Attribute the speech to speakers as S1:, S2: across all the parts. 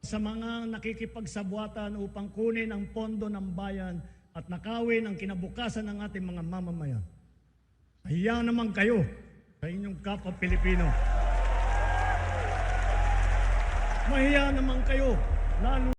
S1: sa mga nakikipagsabwatan upang kunin ang pondo ng bayan at nakawin ang kinabukasan ng ating mga mamamayan. Mahiya naman kayo sa inyong kapwa Pilipino. Mahiya naman kayo, lalo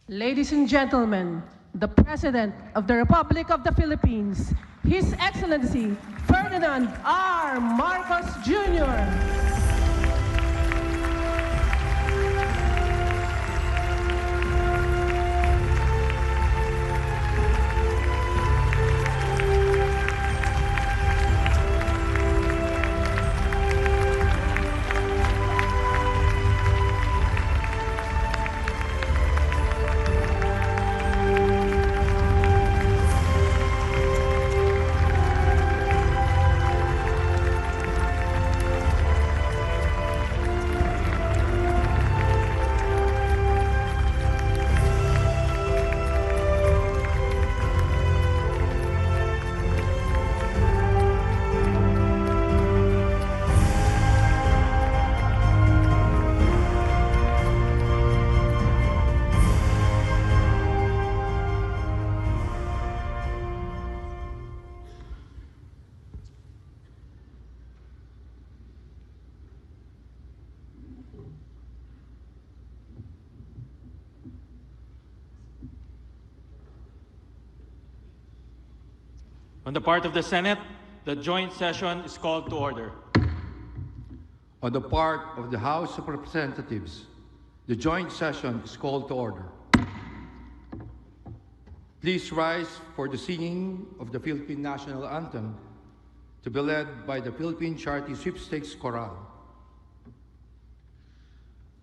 S2: Ladies and gentlemen, the President of the Republic of the Philippines, His Excellency Ferdinand R. Marcos Jr.
S3: On the part of the Senate, the joint session is called to order.
S4: On the part of the House of Representatives, the joint session is called to order. Please rise for the singing of the Philippine National Anthem to be led by the Philippine Charity Sweepstakes Chorale.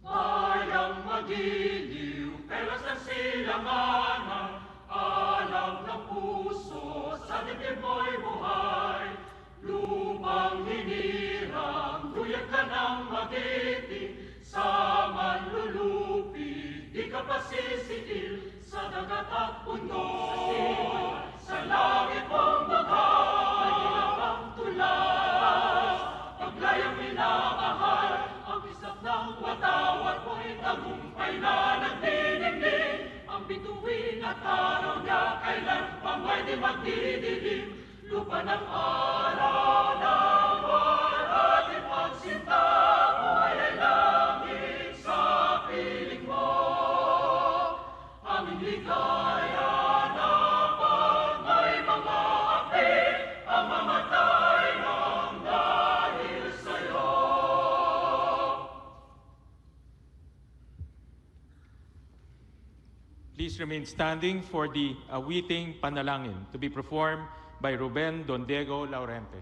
S5: Bayang magiliw, pelas ng silanganan, alam ng puso, sa dibdib mo'y buhay. Lupang hinirang, guyat ka ng magiting, sa manlulupi, di ka pasisiil. dagat at bundok, sa langit mong bugay, ginawang tulas. Paglayang minamahal, ang isap ng watawat mo'y tagumpay na nagdidingding. Ang bituin at araw niya kailan pa may di magdidilim. Lupa ng araw ng ating pagsinta, buhay ay langit sa piling mo. Aming ligaya na pag may mga api, ang mamatay ng dahil sa'yo.
S3: Please remain standing for the awiting panalangin to be performed by Ruben Don Diego Laurente.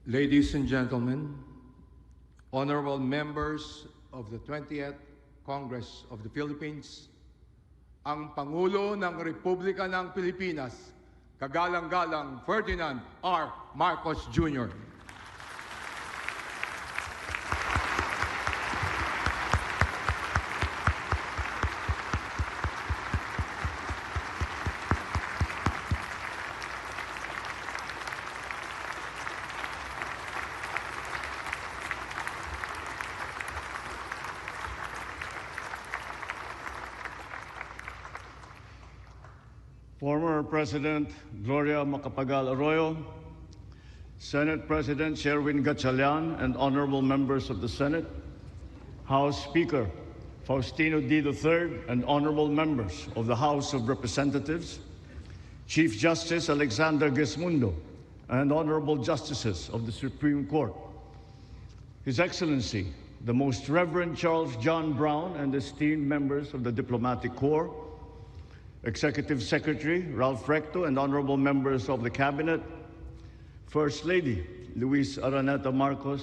S4: Ladies and gentlemen, honorable members of the 20th Congress of the Philippines, ang Pangulo ng Republika ng Pilipinas, kagalang-galang Ferdinand R. Marcos Jr.
S1: Former President Gloria Macapagal Arroyo, Senate President Sherwin Gatchalian, and honorable members of the Senate, House Speaker Faustino D. III, and honorable members of the House of Representatives, Chief Justice Alexander Gesmundo, and honorable justices of the Supreme Court, His Excellency, the Most Reverend Charles John Brown, and esteemed members of the Diplomatic Corps, Executive Secretary Ralph Recto, and honorable members of the Cabinet, First Lady Luis Araneta Marcos,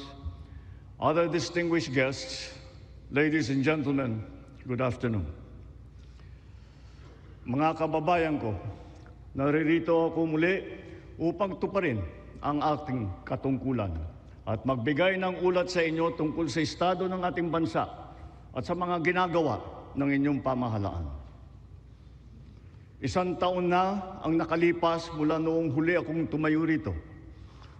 S1: other distinguished guests, ladies and gentlemen, good afternoon. Mga kababayan ko, naririto ako muli upang tuparin ang ating katungkulan at magbigay ng ulat sa inyo tungkol sa estado ng ating bansa at sa mga ginagawa ng inyong pamahalaan. Isang taon na ang nakalipas mula noong huli akong tumayo rito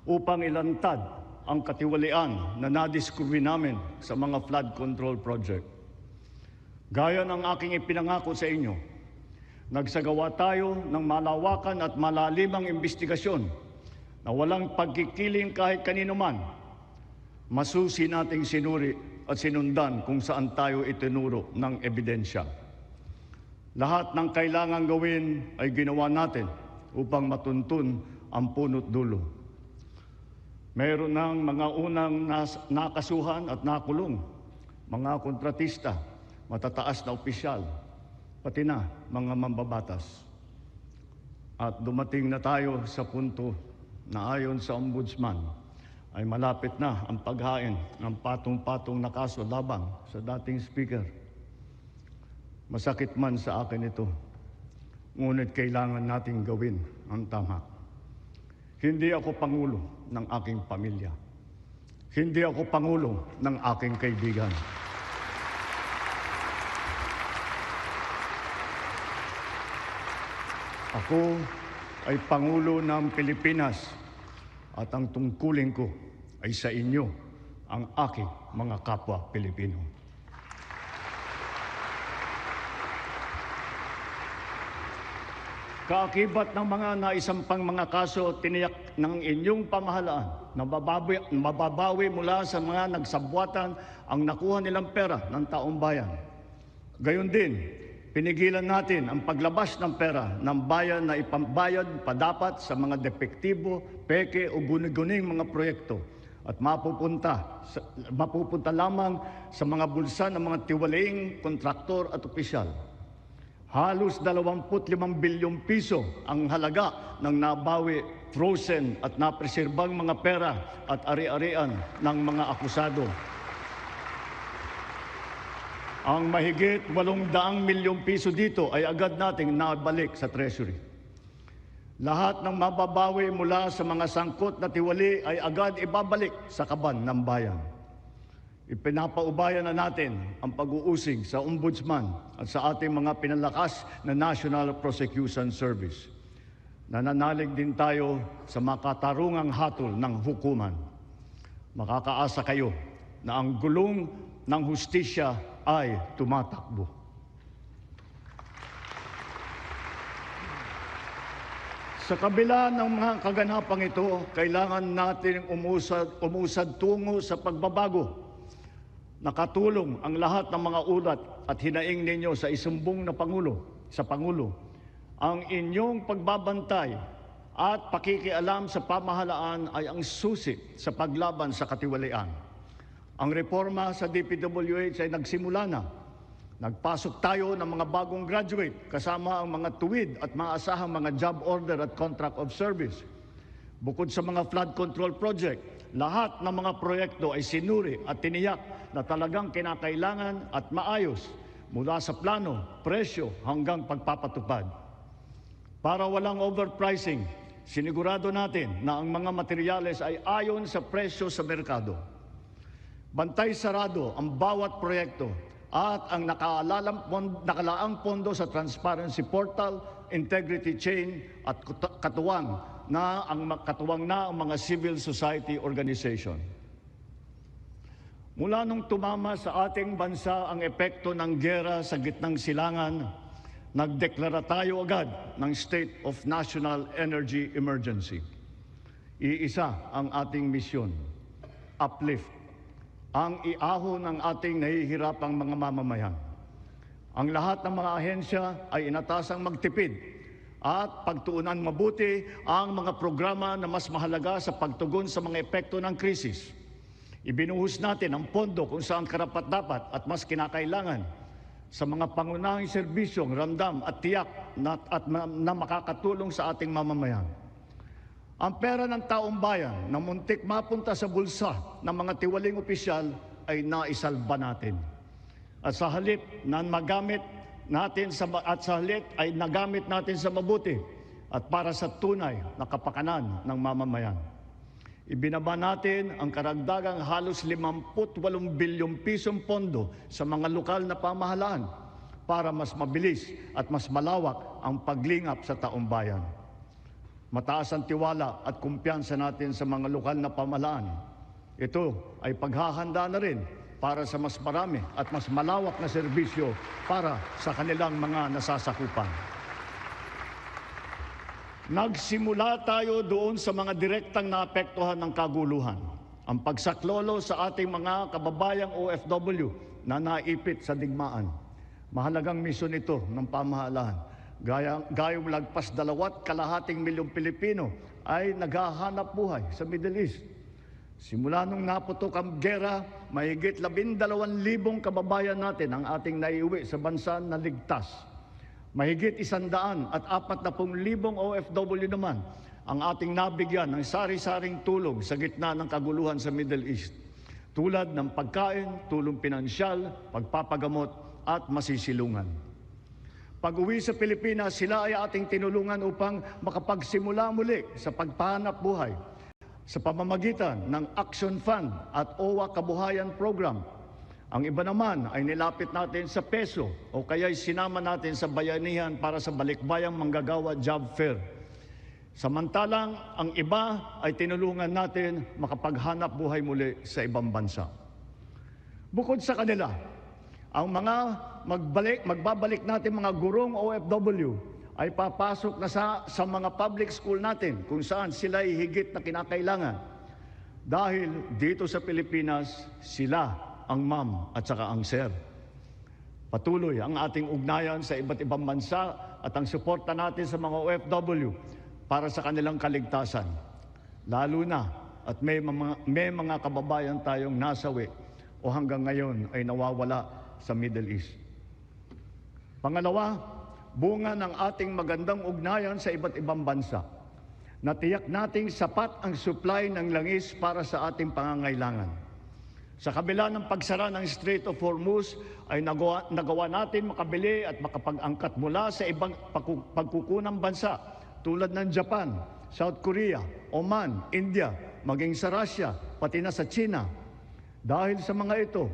S1: upang ilantad ang katiwalian na nadiskubre namin sa mga flood control project. Gaya ng aking ipinangako sa inyo, nagsagawa tayo ng malawakan at malalimang investigasyon na walang pagkikiling kahit kanino man. Masusi nating sinuri at sinundan kung saan tayo itinuro ng ebidensya. Lahat ng kailangang gawin ay ginawa natin upang matuntun ang punot dulo. Mayroon ng mga unang nakasuhan at nakulong, mga kontratista, matataas na opisyal, pati na mga mambabatas. At dumating na tayo sa punto na ayon sa Ombudsman ay malapit na ang paghain ng patong-patong na kaso labang sa dating speaker. Masakit man sa akin ito, ngunit kailangan nating gawin ang tama. Hindi ako pangulo ng aking pamilya. Hindi ako pangulo ng aking kaibigan. Ako ay Pangulo ng Pilipinas at ang tungkulin ko ay sa inyo, ang aking mga kapwa Pilipino. Kaakibat ng mga naisampang mga kaso, tiniyak ng inyong pamahalaan na mababawi mula sa mga nagsabwatan ang nakuha nilang pera ng taong bayan. Gayon din, pinigilan natin ang paglabas ng pera ng bayan na ipambayad pa dapat sa mga depektibo, peke o guni-guning mga proyekto at mapupunta lamang sa mga bulsa ng mga tiwalaing kontraktor at opisyal. Halos 25 bilyong piso ang halaga ng nabawi, frozen at napreserbang mga pera at ari-arian ng mga akusado. Ang mahigit 800 milyong piso dito ay agad nating nabalik sa Treasury. Lahat ng mababawi mula sa mga sangkot na tiwali ay agad ibabalik sa kaban ng bayan. Ipinapaubaya na natin ang pag-uusig sa Ombudsman at sa ating mga pinalakas na National Prosecution Service. Nananalig din tayo sa makatarungang hatol ng hukuman. Makakaasa kayo na ang gulong ng hustisya ay tumatakbo. Sa kabila ng mga kaganapang ito, kailangan natin umusad tungo sa pagbabago. Nakatulong ang lahat ng mga ulat at hinaing ninyo sa isumbong na Pangulo. Ang inyong pagbabantay at pakikialam sa pamahalaan ay ang susi sa paglaban sa katiwalian. Ang reforma sa DPWH ay nagsimula na. Nagpasok tayo ng mga bagong graduate kasama ang mga tuwid at maasahang mga job order at contract of service. Bukod sa mga flood control project, lahat ng mga proyekto ay sinuri at tiniyak na talagang kinakailangan at maayos mula sa plano, presyo hanggang pagpapatupad. Para walang overpricing, sinigurado natin na ang mga materyales ay ayon sa presyo sa merkado. Bantay sarado ang bawat proyekto at ang nakalaang pondo sa Transparency Portal, Integrity Chain at katuwang na ang mga civil society organization. Mula nung tumama sa ating bansa ang epekto ng giyera sa gitnang silangan, nagdeklara tayo agad ng State of National Energy Emergency. Iisa ang ating misyon, uplift, ang iahon ng ating nahihirapang mga mamamayan. Ang lahat ng mga ahensya ay inatasang magtipid at pagtuunan mabuti ang mga programa na mas mahalaga sa pagtugon sa mga epekto ng krisis. Ibinuhos natin ang pondo kung saan karapat-dapat at mas kinakailangan sa mga pangunahing serbisyong ramdam at tiyak na makakatulong sa ating mamamayan. Ang pera ng taong bayan na muntik mapunta sa bulsa ng mga tiwaling opisyal ay naisalba natin. At sa halip na nagamit natin ay nagamit natin sa mabuti at para sa tunay na kapakanan ng mamamayan. Ibinaba natin ang karagdagang halos 58 bilyong pisong pondo sa mga lokal na pamahalaan para mas mabilis at mas malawak ang paglingap sa taong bayan. Mataas ang tiwala at kumpiyansa natin sa mga lokal na pamahalaan. Ito ay paghahanda na rin para sa mas marami at mas malawak na serbisyo para sa kanilang mga nasasakupan. Nagsimula tayo doon sa mga direktang naapektuhan ng kaguluhan. Ang pagsaklolo sa ating mga kababayang OFW na naipit sa digmaan. Mahalagang misyon ito ng pamahalaan. Gayong lagpas 2.2 milyong Pilipino ay naghahanap buhay sa Middle East. Simula nung naputok ang gera, mahigit 12,000 kababayan natin ang ating naiuwi sa bansa na ligtas. Mahigit 140,000 OFW naman ang ating nabigyan ng sari-saring tulong sa gitna ng kaguluhan sa Middle East. Tulad ng pagkain, tulong pinansyal, pagpapagamot at masisilungan. Pag-uwi sa Pilipinas, sila ay ating tinulungan upang makapagsimula muli sa pagpahanap buhay sa pamamagitan ng Action Fund at OWA Kabuhayan Program. Ang iba naman ay nilapit natin sa peso o kaya'y sinama natin sa bayanihan para sa balikbayang manggagawa job fair. Samantalang ang iba ay tinulungan natin makapaghanap buhay muli sa ibang bansa. Bukod sa kanila, ang mga magbabalik natin mga gurong OFW ay papasok na sa mga public school natin kung saan sila ay higit na kinakailangan. Dahil dito sa Pilipinas, sila ang ma'am at saka ang sir. Patuloy ang ating ugnayan sa iba't ibang bansa at ang suporta natin sa mga OFW para sa kanilang kaligtasan. Lalo na at may mga kababayan tayong nasawi o hanggang ngayon ay nawawala sa Middle East. Pangalawa, bunga ng ating magandang ugnayan sa iba't ibang bansa. Natiyak nating sapat ang supply ng langis para sa ating pangangailangan. Sa kabila ng pagsara ng Strait of Hormuz, ay nagawa natin makabili at makapag-angkat mula sa ibang pagkukunang bansa tulad ng Japan, South Korea, Oman, India, maging sa Russia, pati na sa China. Dahil sa mga ito,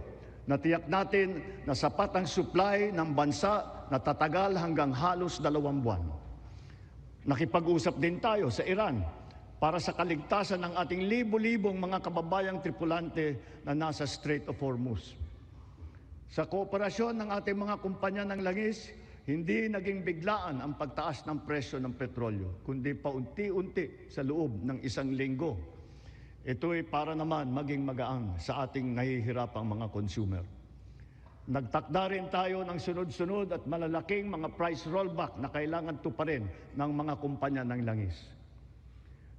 S1: natiyak natin na sapat ang supply ng bansa na tatagal hanggang halos 2 buwan. Nakipag-usap din tayo sa Iran para sa kaligtasan ng ating libo-libong mga kababayang tripulante na nasa Strait of Hormuz. Sa kooperasyon ng ating mga kumpanya ng langis, hindi naging biglaan ang pagtaas ng presyo ng petrolyo, kundi paunti-unti sa loob ng 1 linggo. Ito'y para naman maging magaang sa ating nahihirapang mga consumer. Nagtakda rin tayo ng sunod-sunod at malalaking mga price rollback na kailangan tuparin ng mga kumpanya ng langis.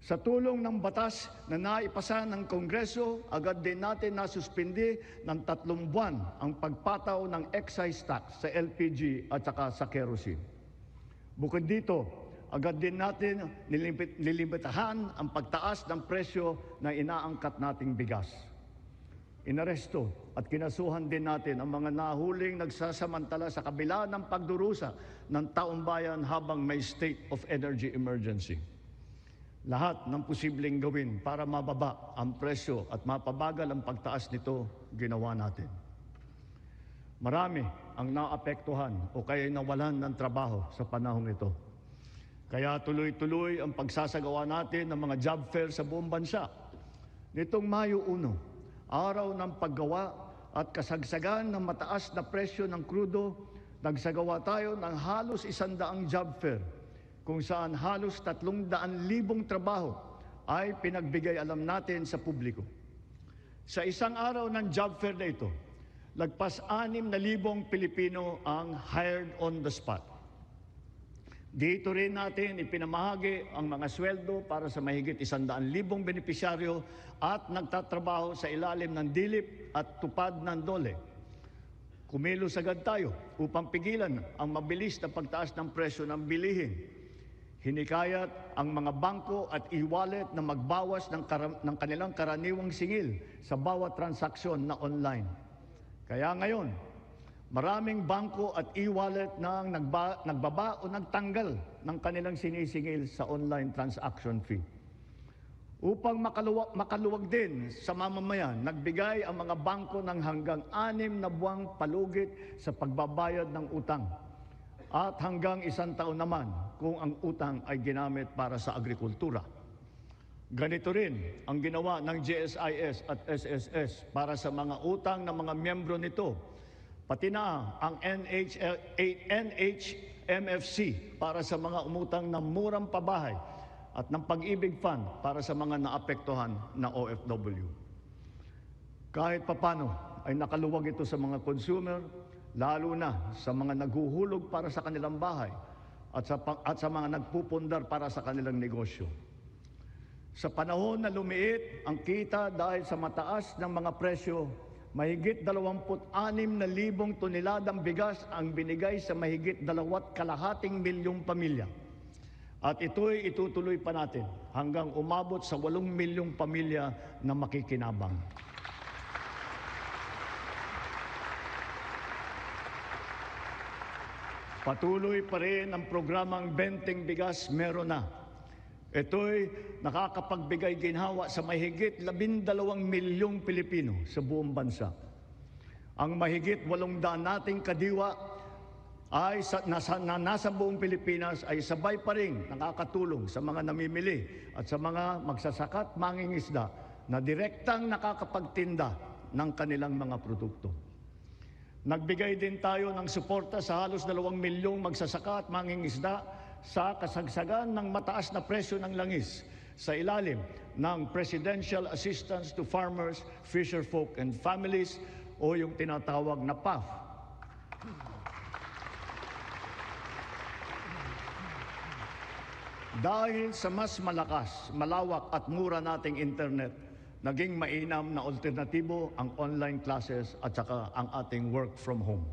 S1: Sa tulong ng batas na naipasa ng Kongreso, agad din natin nasuspindi ng 3 buwan ang pagpataw ng excise tax sa LPG at saka sa kerosene. Bukod dito, agad din natin nilimitahan ang pagtaas ng presyo na inaangkat nating bigas. Inaresto at kinasuhan din natin ang mga nahuling nagsasamantala sa kabila ng pagdurusa ng taong bayan habang may state of energy emergency. Lahat ng posibleng gawin para mababa ang presyo at mapabagal ang pagtaas nito, ginawa natin. Marami ang naapektuhan o kaya nawalan ng trabaho sa panahong ito. Kaya tuloy-tuloy ang pagsasagawa natin ng mga job fair sa buong bansa. Nitong Mayo 1, araw ng paggawa at kasagsagan ng mataas na presyo ng krudo, nagsagawa tayo ng halos 100 job fair, kung saan halos 300,000 trabaho ay pinagbigay alam natin sa publiko. Sa isang araw ng job fair na ito, lagpas 6,000 Pilipino ang hired on the spot. Dito rin natin ipinamahagi ang mga sweldo para sa mahigit 100,000 benepisyaryo at nagtatrabaho sa ilalim ng dilip at tupad ng DOLE. Kumilos agad tayo upang pigilan ang mabilis na pagtaas ng presyo ng bilihin. Hinikayat ang mga bangko at e-wallet na magbawas ng kanilang karaniwang singil sa bawat transaksyon na online. Kaya ngayon, maraming bangko at e-wallet na nagbaba o nagtanggal ng kanilang sinisingil sa online transaction fee. Upang makaluwag din sa mamamayan, nagbigay ang mga bangko ng hanggang 6 na buwang palugit sa pagbabayad ng utang at hanggang 1 taon naman kung ang utang ay ginamit para sa agrikultura. Ganito rin ang ginawa ng GSIS at SSS para sa mga utang ng mga miyembro nito, pati na ang NHMFC para sa mga umutang ng murang pabahay at ng Pag-ibig Fund para sa mga naapektuhan na OFW. Kahit papano ay nakaluwag ito sa mga consumer, lalo na sa mga naghuhulog para sa kanilang bahay at sa mga nagpupundar para sa kanilang negosyo. Sa panahon na lumiit ang kita dahil sa mataas ng mga presyo, mahigit 26,000 toneladang bigas ang binigay sa mahigit 2.5 milyong pamilya. At ito'y itutuloy pa natin hanggang umabot sa 8 milyong pamilya na makikinabang. Patuloy pa rin ang programang Benteng Bigas Meron Na. Ito'y nakakapagbigay ginhawa sa mahigit 12 milyong Pilipino sa buong bansa. Ang mahigit 800 nating kadiwa ay nasa buong Pilipinas ay sabay pa rin nakakatulong sa mga namimili at sa mga magsasaka at mangingisda na direktang nakakapagtinda ng kanilang mga produkto. Nagbigay din tayo ng suporta sa halos 2 milyong magsasaka at mangingisda sa kasagsagan ng mataas na presyo ng langis sa ilalim ng Presidential Assistance to Farmers, Fisherfolk and Families o yung tinatawag na PAF. Dahil sa mas malakas, malawak at mura nating internet, naging mainam na alternatibo ang online classes at saka ang ating work from home.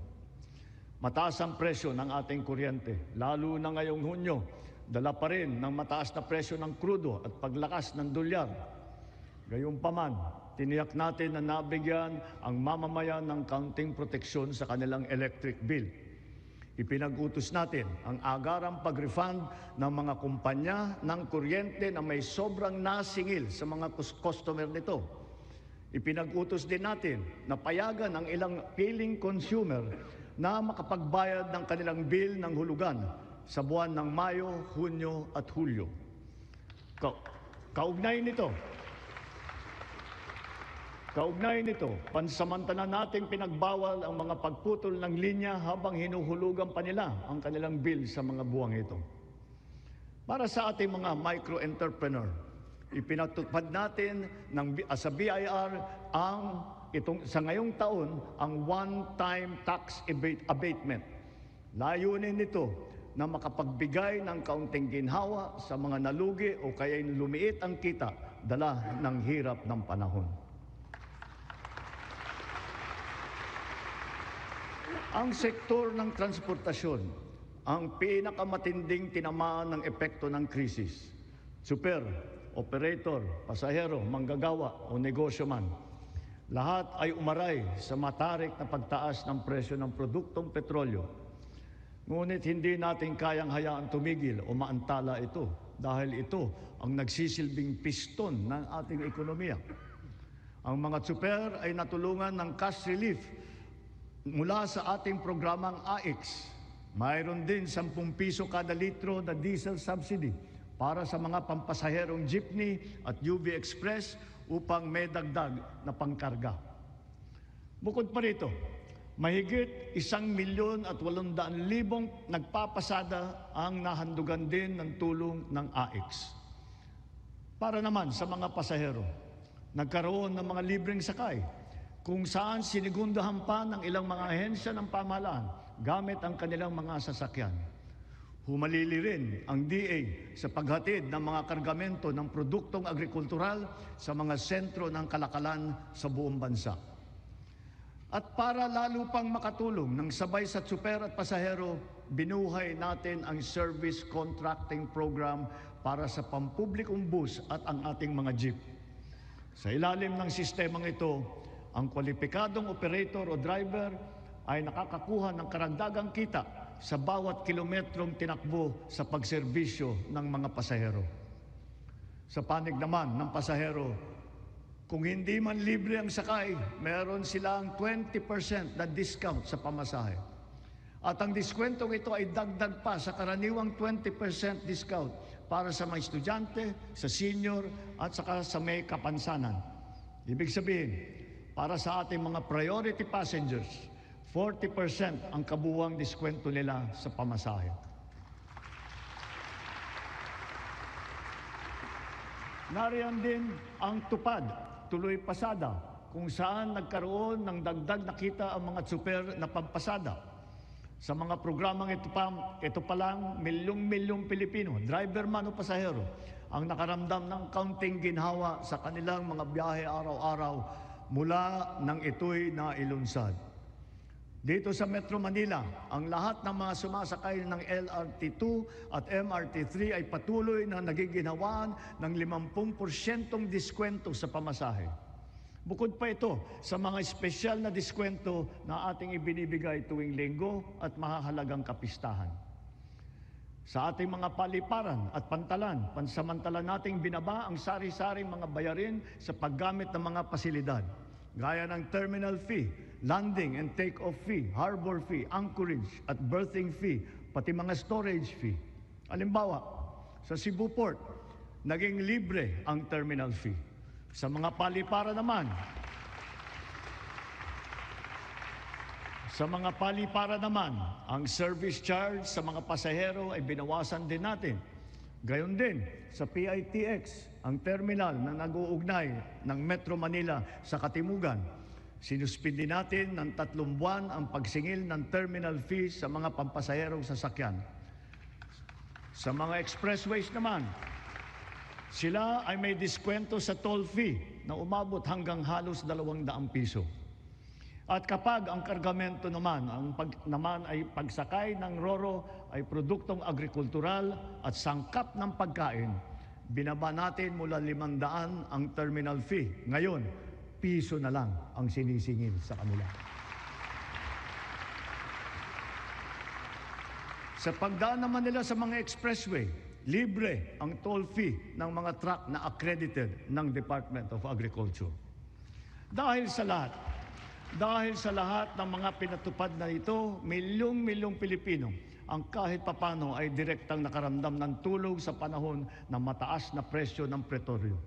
S1: Mataas ang presyo ng ating kuryente, lalo na ngayong Hunyo, dala pa rin ng mataas na presyo ng krudo at paglakas ng dolyar. Gayunpaman, tiniyak natin na nabigyan ang mamamayan ng kaunting proteksyon sa kanilang electric bill. Ipinag-utos natin ang agarang pag-refund ng mga kumpanya ng kuryente na may sobrang nasingil sa mga customer nito. Ipinag-utos din natin na payagan ang ilang piling consumer na makapagbayad ng kanilang bill ng hulugan sa buwan ng Mayo, Hunyo at Hulyo. Kaugnay nito, pansamantala nating pinagbawal ang mga pagputol ng linya habang hinuhulugan pa nila ang kanilang bill sa mga buwang ito. Para sa ating mga micro-entrepreneur, ipinatupad natin sa BIR sa ngayong taon ang one-time tax abatement. Layunin nito na makapagbigay ng kaunting ginhawa sa mga nalugi o kaya lumiit ang kita dala ng hirap ng panahon. Ang sektor ng transportasyon ang pinakamatinding tinamaan ng epekto ng krisis. Super, operator, pasahero, manggagawa o negosyo man, lahat ay umaray sa matarik na pagtaas ng presyo ng produktong petrolyo. Ngunit hindi natin kayang hayaan tumigil o maantala ito dahil ito ang nagsisilbing piston ng ating ekonomiya. Ang mga super ay natulungan ng cash relief mula sa ating programang AIX. Mayroon din 10 piso kada litro na diesel subsidy para sa mga pampasaherong jeepney at UV Express upang may dagdag na pangkarga. Bukod pa rito, mahigit 1,800,000 nagpapasada ang nahandugan din ng tulong ng AIX. Para naman sa mga pasahero, nagkaroon ng mga libreng sakay kung saan sinigundahan pa ng ilang mga ahensya ng pamahalaan gamit ang kanilang mga sasakyan. Humalili rin ang DA sa paghatid ng mga kargamento ng produktong agrikultural sa mga sentro ng kalakalan sa buong bansa. At para lalo pang makatulong ng sabay sa super at pasahero, binuhay natin ang service contracting program para sa pampublikong bus at ang ating mga jeep. Sa ilalim ng sistemang ito, ang kwalipikadong operator o driver ay nakakakuha ng karagdagang kita sa bawat kilometrong tinakbo sa pagserbisyo ng mga pasahero. Sa panig naman ng pasahero, kung hindi man libre ang sakay, meron silang 20% na discount sa pamasahe. At ang diskwentong ito ay dagdag pa sa karaniwang 20% discount para sa mga estudyante, sa senior, at saka sa may kapansanan. Ibig sabihin, para sa ating mga priority passengers, 40% ang kabuuang diskwento nila sa pamasahe. Nariyan din ang tupad, tuloy pasada, kung saan nagkaroon ng dagdag na kita ang mga tsuper na pampasada. Sa mga programang ito pa lang, milyong-milyong Pilipino, driver man o pasahero, ang nakaramdam ng kaunting ginhawa sa kanilang mga biyahe araw-araw mula nang ito'y nailunsad. Dito sa Metro Manila, ang lahat ng mga sumasakay ng LRT2 at MRT3 ay patuloy na nagiginhawaan ng 50% diskwento sa pamasahe. Bukod pa ito sa mga espesyal na diskwento na ating ibinibigay tuwing linggo at mahahalagang kapistahan. Sa ating mga paliparan at pantalan, pansamantala nating binaba ang sari-saring mga bayarin sa paggamit ng mga pasilidad, gaya ng terminal fee, landing and take-off fee, harbor fee, anchorage at berthing fee, pati mga storage fee. Halimbawa, sa Cebu Port, naging libre ang terminal fee. Sa mga paliparan naman, ang service charge sa mga pasahero ay binawasan din natin. Gayon din sa PITX, ang terminal na nag-uugnay ng Metro Manila sa Katimugan. Sinuspindi natin ng 3 buwan ang pagsingil ng terminal fees sa mga pampasaherong sasakyan. Sa mga expressways naman, sila ay may diskwento sa toll fee na umabot hanggang halos 200 piso. At kapag ang kargamento naman, ay pagsakay ng roro ay produktong agrikultural at sangkap ng pagkain, binaba natin mula 500 ang terminal fee. Ngayon, piso na lang ang sinisingil sa kanila. Sa pagdaan naman nila sa mga expressway, libre ang toll fee ng mga truck na accredited ng Department of Agriculture. Dahil sa lahat ng mga pinatupad na ito, milyong-milyong Pilipino ang kahit papano ay direktang nakaramdam ng tulong sa panahon ng mataas na presyo ng petrolyo.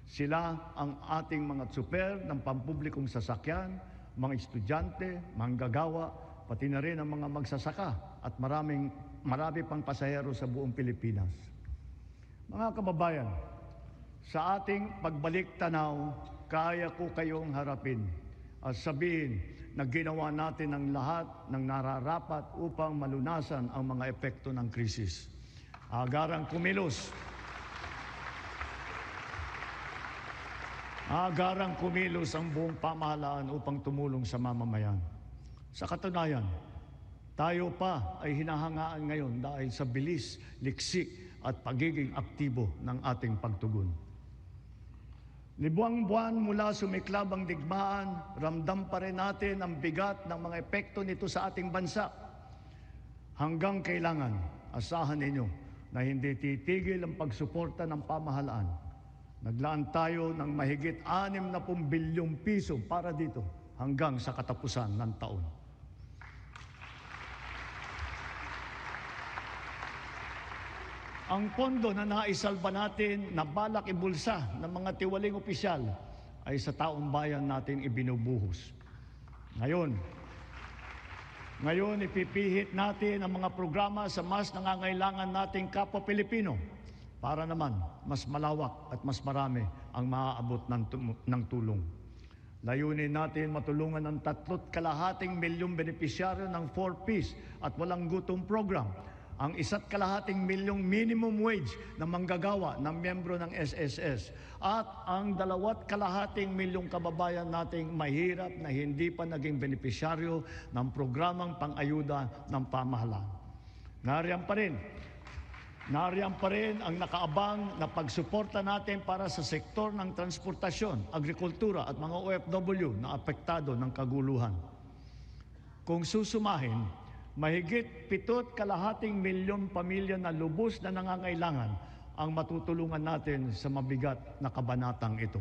S1: Sila ang ating mga tsuper ng pampublikong sasakyan, mga estudyante, manggagawa, pati na rin ang mga magsasaka at marami pang pasahero sa buong Pilipinas. Mga kababayan, sa ating pagbalik tanaw, kaya ko kayong harapin at sabihin na ginawa natin ang lahat ng nararapat upang malunasan ang mga epekto ng krisis. Agarang kumilos ang buong pamahalaan upang tumulong sa mamamayan. Sa katunayan, tayo pa ay hinahangaan ngayon dahil sa bilis, liksi at pagiging aktibo ng ating pagtugon. Libuang-buwan mula sumiklab ang digmaan, ramdam pa rin natin ang bigat ng mga epekto nito sa ating bansa. Hanggang kailangan, asahan ninyo na hindi titigil ang pagsuporta ng pamahalaan. Naglaan tayo ng mahigit 60 bilyong piso para dito hanggang sa katapusan ng taon. Ang pondo na naisalba natin na balak ibulsa ng mga tiwaling opisyal ay sa taong bayan natin ibinubuhos. Ngayon ipipihit natin ang mga programa sa mas nangangailangan nating kapwa Pilipino para naman mas malawak at mas marami ang maaabot ng tulong. Layunin natin matulungan ng 3.2 milyong benepisyaryo ng 4Ps at walang gutom program, ang 1.2 milyong minimum wage na manggagawa ng miyembro ng SSS at ang 2.2 milyong kababayan nating mahirap na hindi pa naging benepisyaryo ng programang pang-ayuda ng pamahalaan. Nariyan pa rin ang nakaabang na pagsuporta natin para sa sektor ng transportasyon, agrikultura at mga OFW na apektado ng kaguluhan. Kung susumahin, mahigit 7.2 milyong pamilya na lubos na nangangailangan ang matutulungan natin sa mabigat na kabanatang ito.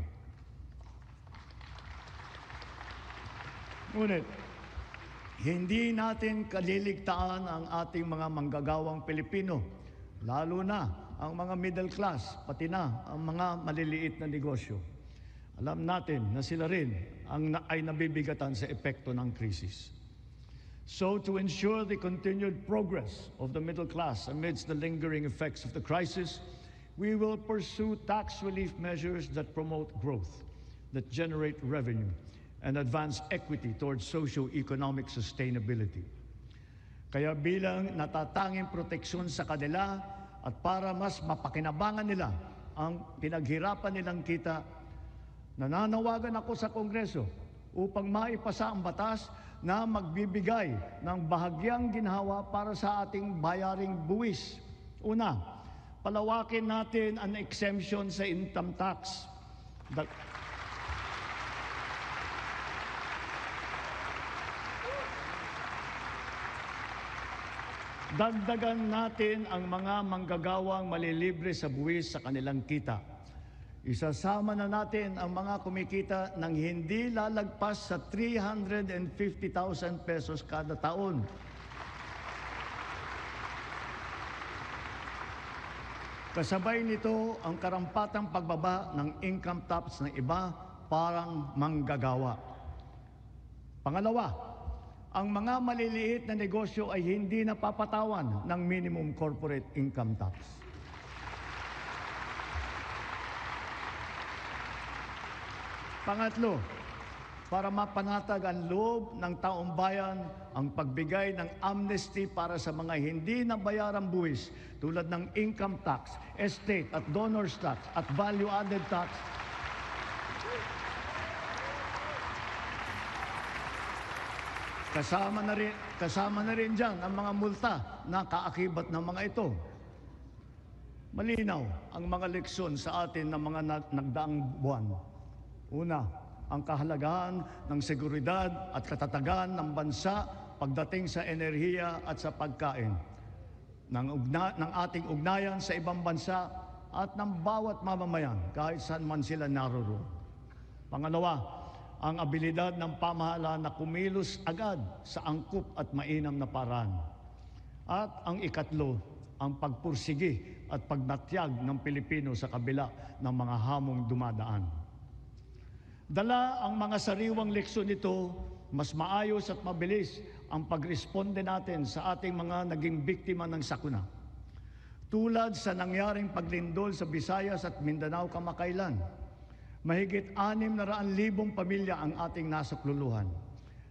S1: Ngunit, hindi natin kaliligtaan ang ating mga manggagawang Pilipino, lalo na ang mga middle class, pati na ang mga maliliit na negosyo. Alam natin na sila rin ay nabibigatan sa epekto ng krisis. So to ensure the continued progress of the middle class amidst the lingering effects of the crisis, we will pursue tax relief measures that promote growth, that generate revenue, and advance equity towards socio-economic sustainability. Kaya bilang natatanging proteksyon sa kanila at para mas mapakinabangan nila ang pinaghirapan nilang kita, nananawagan ako sa Kongreso upang maipasa ang batas na magbibigay ng bahagyang ginhawa para sa ating bayaring buwis. Una, palawakin natin ang exemption sa income tax. Dagdagan natin ang mga manggagawang malilibre sa buwis sa kanilang kita. Isasama na natin ang mga kumikita ng hindi lalagpas sa 350,000 pesos kada taon. Kasabay nito ang karampatang pagbaba ng income tax ng iba parang manggagawa. Pangalawa, ang mga maliliit na negosyo ay hindi napapatawan ng minimum corporate income tax. Pangatlo, para mapanatag ang loob ng taong bayan ang pagbigay ng amnesty para sa mga hindi nabayarang buwis tulad ng income tax, estate at donors tax at value-added tax. Kasama na rin dyan ang mga multa na kaakibat ng mga ito. Malinaw ang mga leksyon sa atin ng mga nagdaang buwan. Una, ang kahalagahan ng seguridad at katatagan ng bansa pagdating sa enerhiya at sa pagkain, ng ating ugnayan sa ibang bansa at ng bawat mamamayan kahit saan man sila naroroon. Pangalawa, ang abilidad ng pamahalaan na kumilos agad sa angkop at mainam na paraan. At ang ikatlo, ang pagpursigi at pagnatyag ng Pilipino sa kabila ng mga hamong dumadaan. Dala ang mga sariwang leksyon nito, mas maayos at mabilis ang pagresponde natin sa ating mga naging biktima ng sakuna. Tulad sa nangyaring paglindol sa Visayas at Mindanao kamakailan, mahigit 600,000 pamilya ang ating nasakluluhan.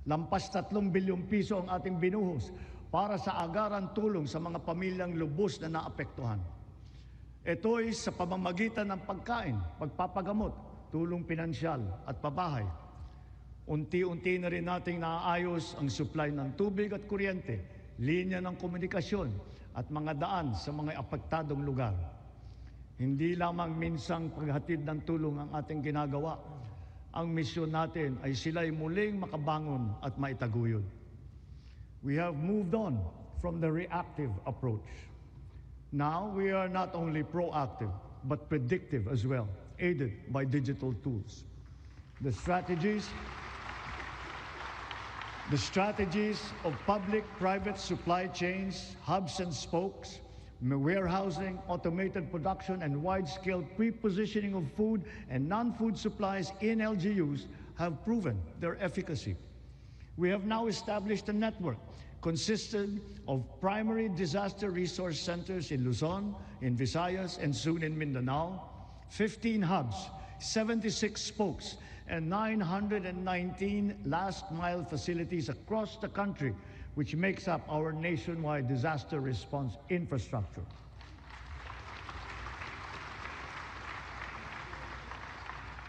S1: Lampas 3 bilyong piso ang ating binuhos para sa agaran tulong sa mga pamilyang lubos na naapektuhan. Ito'y sa pamamagitan ng pagkain, pagpapagamot, tulong pinansyal at pabahay. Unti-unti na rin nating naaayos ang supply ng tubig at kuryente, linya ng komunikasyon at mga daan sa mga apektadong lugar. Hindi lamang minsang paghatid ng tulong ang ating ginagawa. Ang misyon natin ay sila'y muling makabangon at maitaguyod. We have moved on from the reactive approach. Now we are not only proactive, but predictive as well, aided by digital tools. The strategies of public-private supply chains, hubs and spokes, warehousing, automated production, and wide-scale pre-positioning of food and non-food supplies in LGUs have proven their efficacy. We have now established a network consisting of primary disaster resource centers in Luzon, in Visayas, and soon in Mindanao, 15 hubs, 76 spokes, and 919 last-mile facilities across the country, which makes up our nationwide disaster response infrastructure.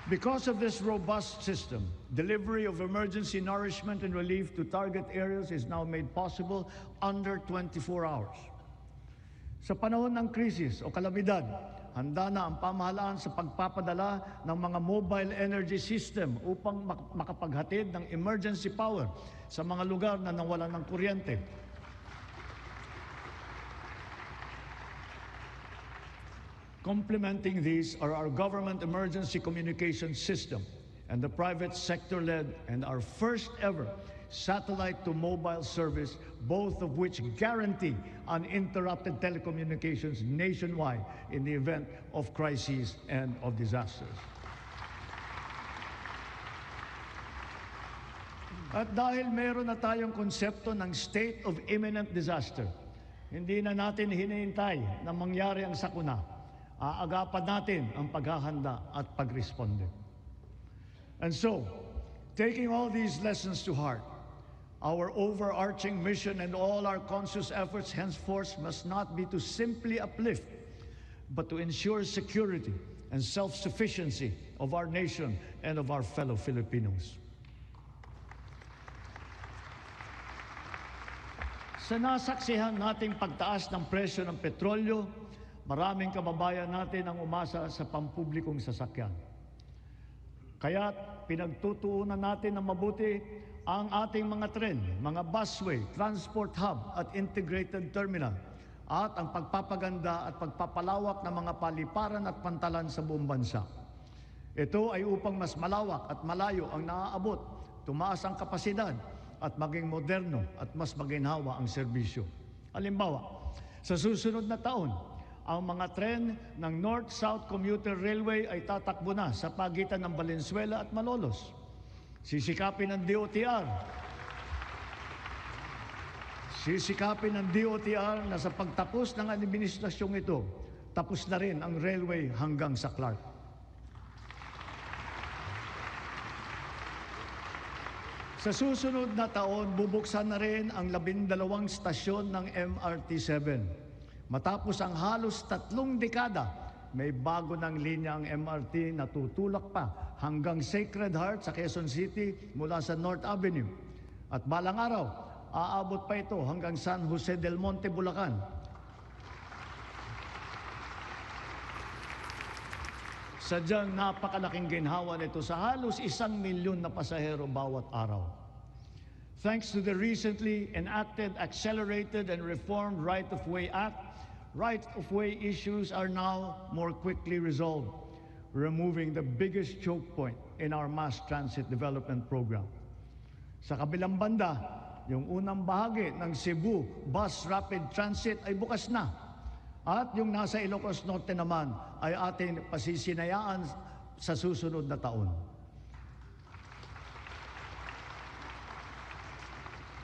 S1: Because of this robust system, delivery of emergency nourishment and relief to target areas is now made possible under 24 hours. Sa panahon ng krisis o kalamidad, handa na ang pamahalaan sa pagpapadala ng mga mobile energy system upang makapaghatid ng emergency power sa mga lugar na nawalan ng kuryente. Complementing these are our government emergency communication system and the private sector-led and our first ever satellite-to-mobile service, both of which guarantee uninterrupted telecommunications nationwide in the event of crises and of disasters. At dahil meron na tayong konsepto ng state of imminent disaster, hindi na natin hinihintay na mangyari ang sakuna. Aagapan natin ang paghahanda at pagresponde. And so, taking all these lessons to heart, our overarching mission and all our conscious efforts henceforth must not be to simply uplift, but to ensure security and self-sufficiency of our nation and of our fellow Filipinos. Sa nasaksihan nating pagtaas ng presyo ng petrolyo, maraming kababayan natin ang umasa sa pampublikong sasakyan. Kaya pinagtutuunan natin ng mabuti ang ating mga tren, mga busway, transport hub at integrated terminal at ang pagpapaganda at pagpapalawak ng mga paliparan at pantalan sa buong bansa. Ito ay upang mas malawak at malayo ang naaabot, tumaas ang kapasidad at maging moderno at mas maginhawa ang serbisyo. Halimbawa, sa susunod na taon, ang mga tren ng North-South Commuter Railway ay tatakbo na sa pagitan ng Valenzuela at Malolos. Sisikapin ng DOTR na sa pagtapos ng administrasyong ito, tapos na rin ang railway hanggang sa Clark. Sa susunod na taon, bubuksan na rin ang 12 stasyon ng MRT-7. Matapos ang halos 3 dekada, may bago ng linya ang MRT na tutulak pa hanggang Sacred Heart sa Quezon City mula sa North Avenue. At balang araw, aabot pa ito hanggang San Jose del Monte, Bulacan. Sadyang napakalaking ginhawa nito sa halos 1 milyon na pasahero bawat araw. Thanks to the recently enacted Accelerated and Reformed Right-of-Way Act, right-of-way issues are now more quickly resolved, removing the biggest choke point in our mass transit development program. Sa kabilang banda, yung unang bahagi ng Cebu Bus Rapid Transit ay bukas na. At yung nasa Ilocos Norte naman ay ating pasisinayaan sa susunod na taon.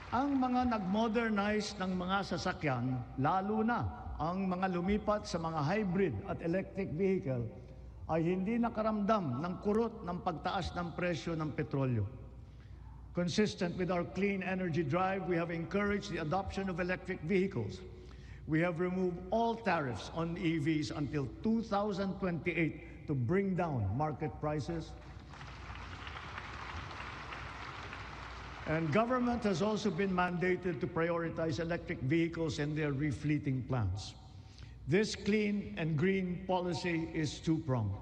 S1: Ang mga nag-modernize ng mga sasakyan, lalo na ang mga lumipat sa mga hybrid at electric vehicle, ay hindi nakaramdam ng kurot ng pagtaas ng presyo ng petrolyo. Consistent with our clean energy drive, we have encouraged the adoption of electric vehicles. We have removed all tariffs on EVs until 2028 to bring down market prices. And government has also been mandated to prioritize electric vehicles and their refleeting plans. This clean and green policy is two-pronged.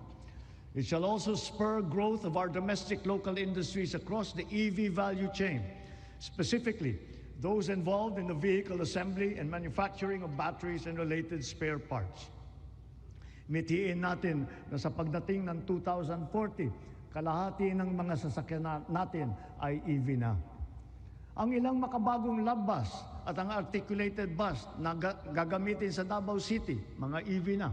S1: It shall also spur growth of our domestic local industries across the EV value chain, specifically those involved in the vehicle assembly and manufacturing of batteries and related spare parts. Mitiin natin na sa pagdating ng 2040, kalahati ng mga sasakyan natin ay EV na. Ang ilang makabagong love bus at ang articulated bus na gagamitin sa Davao City, mga EV na.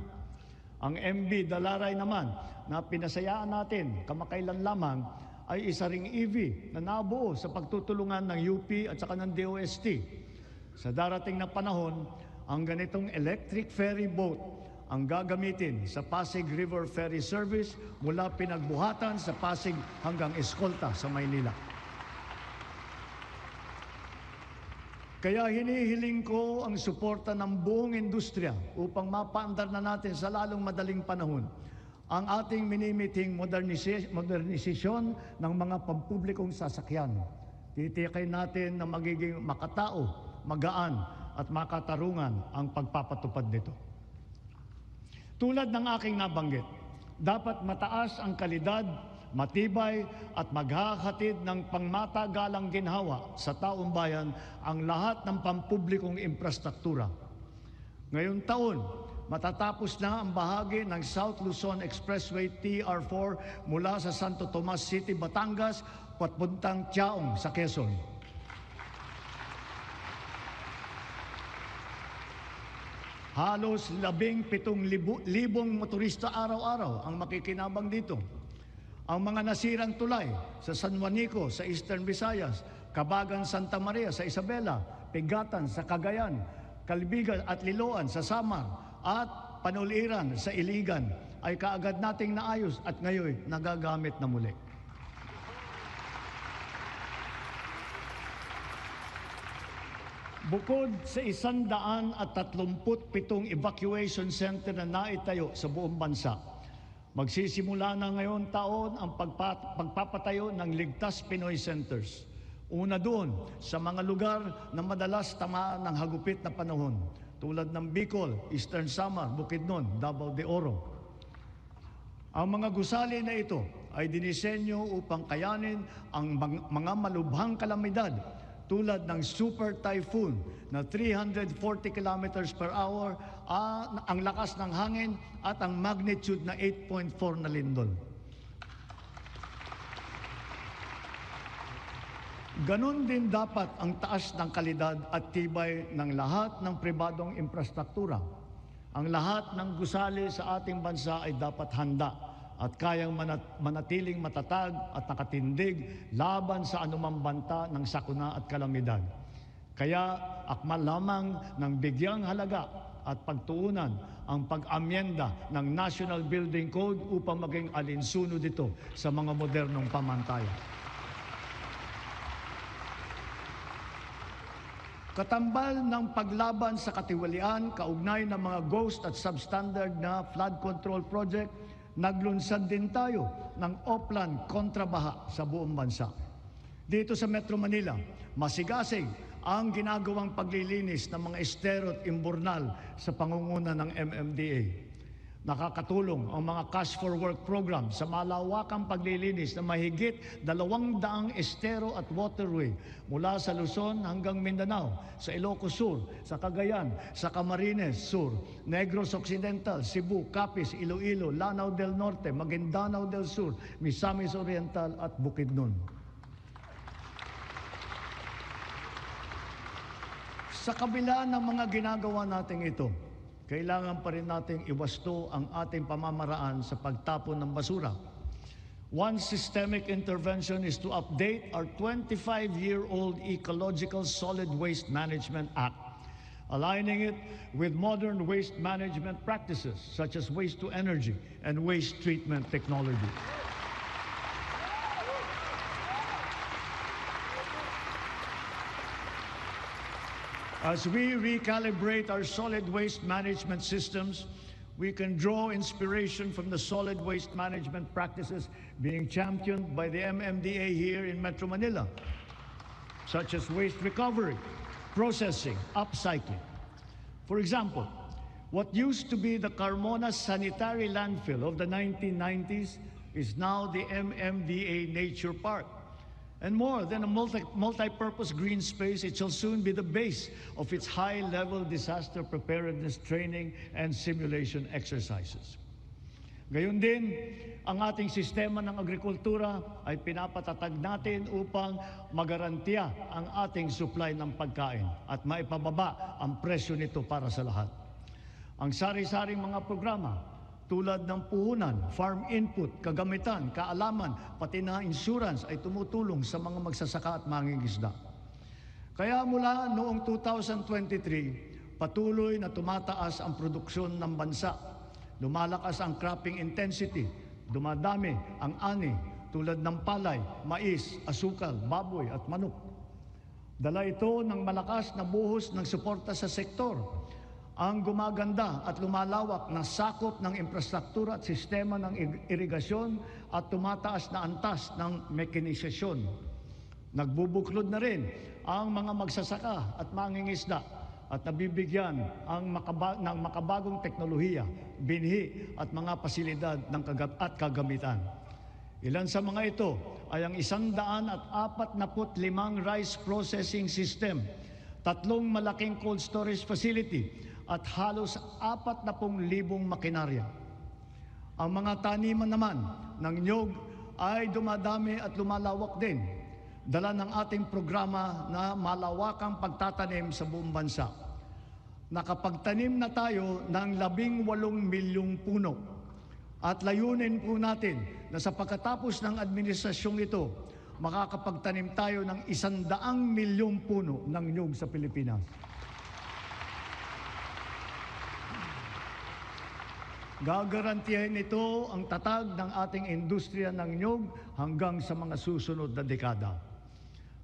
S1: Ang MB Dalaray naman na pinasayaan natin kamakailan lamang ay isa ring EV na nabuo sa pagtutulungan ng UP at saka ng DOST. Sa darating na panahon, ang ganitong electric ferry boat ang gagamitin sa Pasig River Ferry Service mula Pinagbuhatan sa Pasig hanggang Escolta sa Maynila. Kaya hinihiling ko ang suporta ng buong industriya upang mapaandar na natin sa lalong madaling panahon ang ating minimiting modernisasyon ng mga pampublikong sasakyan. Titiyakin natin na magiging makatao, magaan at makatarungan ang pagpapatupad nito. Tulad ng aking nabanggit, dapat mataas ang kalidad, matibay at maghahatid ng pangmatagalang ginhawa sa taong bayan ang lahat ng pampublikong infrastruktura. Ngayong taon, matatapos na ang bahagi ng South Luzon Expressway TR4 mula sa Santo Tomas City, Batangas, papuntang Tiaong sa Quezon. Halos 17,000 motorista araw-araw ang makikinabang dito. Ang mga nasirang tulay sa San Juanico sa Eastern Visayas, Cabagan, Santa Maria sa Isabela, Pigatan sa Cagayan, Calbigan at Liloan sa Samar, at Panuliran sa Iligan ay kaagad nating naayos at ngayon nagagamit na muli. Bukod sa 137 evacuation center na naitayo sa buong bansa, magsisimula na ngayon taon ang pagpapatayo ng Ligtas Pinoy Centers. Una doon sa mga lugar na madalas tamaan ng hagupit na panahon, tulad ng Bicol, Eastern Samar, Bukidnon, Davao de Oro. Ang mga gusali na ito ay dinisenyo upang kayanin ang mga malubhang kalamidad tulad ng super typhoon na 340 kilometers per hour, ang lakas ng hangin at ang magnitude na 8.4 na lindol. Ganon din dapat ang taas ng kalidad at tibay ng lahat ng pribadong infrastruktura. Ang lahat ng gusali sa ating bansa ay dapat handa at kayang manatiling matatag at nakatindig laban sa anumang banta ng sakuna at kalamidad. Kaya akmal lamang ng bigyang halaga at pagtuunan ang pag-amyenda ng National Building Code upang maging alinsunod ito sa mga modernong pamantayan. Katambal ng paglaban sa katiwalian, kaugnay ng mga ghost at substandard na flood control project, naglunsad din tayo ng Oplan kontrabaha sa buong bansa. Dito sa Metro Manila, masigasig ang ginagawang paglilinis ng mga estero at imburnal sa pangunguna ng MMDA. Nakakatulong ang mga Cash for Work program sa malawakang paglilinis na mahigit 200 estero at waterway mula sa Luzon hanggang Mindanao, sa Ilocos Sur, sa Cagayan, sa Camarines Sur, Negros Occidental, Cebu, Capiz, Iloilo, Lanao del Norte, Maguindanao del Sur, Misamis Oriental at Bukidnon. Sa kabila ng mga ginagawa nating ito, kailangan pa rin nating iwasto ang ating pamamaraan sa pagtapon ng basura. One systemic intervention is to update our 25-year-old Ecological Solid Waste Management Act, aligning it with modern waste management practices such as waste-to-energy and waste treatment technology. As we recalibrate our solid waste management systems, we can draw inspiration from the solid waste management practices being championed by the MMDA here in Metro Manila, such as waste recovery, processing, upcycling. For example, what used to be the Carmona Sanitary Landfill of the 1990s is now the MMDA Nature Park. And more than a multi-purpose green space, it shall soon be the base of its high-level disaster preparedness training and simulation exercises. Gayon din, ang ating sistema ng agrikultura ay pinapatatag natin upang magarantiya ang ating supply ng pagkain at maipababa ang presyo nito para sa lahat. Ang sari-saring mga programa tulad ng puhunan, farm input, kagamitan, kaalaman, pati na insurance ay tumutulong sa mga magsasaka at mangingisda. Kaya mula noong 2023, patuloy na tumataas ang produksyon ng bansa. Lumalakas ang cropping intensity, dumadami ang ani tulad ng palay, mais, asukal, baboy at manok. Dala ito ng malakas na buhos ng suporta sa sektor. Ang gumaganda at lumalawak na sakop ng infrastruktura at sistema ng irigasyon at tumataas na antas ng mekanisasyon. Nagbubuklod na rin ang mga magsasaka at mangingisda at nabibigyan ng makabagong teknolohiya, binhi at mga pasilidad at kagamitan. Ilan sa mga ito ay ang 145 rice processing system, 3 malaking cold storage facility, at halos 40,000 makinarya. Ang mga taniman naman ng niyog ay dumadami at lumalawak din, dala ng ating programa na malawakang pagtatanim sa buong bansa. Nakapagtanim na tayo ng 18 milyong puno at layunin po natin na sa pagkatapos ng administrasyong ito, makakapagtanim tayo ng 100 milyong puno ng niyog sa Pilipinas. Gagarantiyahin ito ang tatag ng ating industriya ng niyog hanggang sa mga susunod na dekada.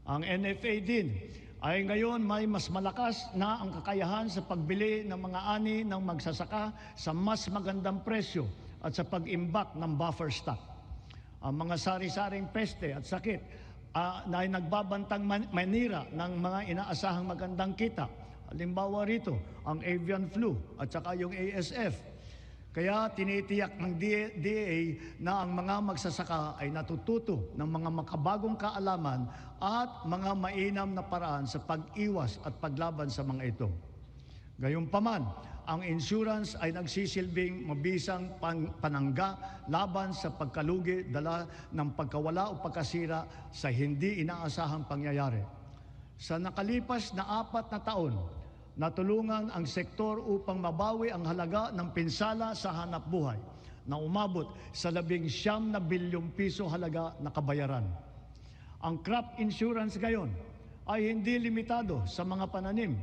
S1: Ang NFA din ay ngayon may mas malakas na ang kakayahan sa pagbili ng mga ani ng magsasaka sa mas magandang presyo at sa pag-imbak ng buffer stock. Ang mga sari-saring peste at sakit na ay nagbabantang manira ng mga inaasahang magandang kita. Halimbawa rito, ang avian flu at saka yung ASF. Kaya tinitiyak ng DA na ang mga magsasaka ay natututo ng mga makabagong kaalaman at mga mainam na paraan sa pag-iwas at paglaban sa mga ito. Gayunpaman, ang insurance ay nagsisilbing mabisang panangga laban sa pagkalugi dala ng pagkawala o pagkasira sa hindi inaasahang pangyayari. Sa nakalipas na 4 na taon, natulungan ang sektor upang mabawi ang halaga ng pinsala sa hanapbuhay na umabot sa 19 bilyong piso halaga na kabayaran. Ang crop insurance ngayon ay hindi limitado sa mga pananim.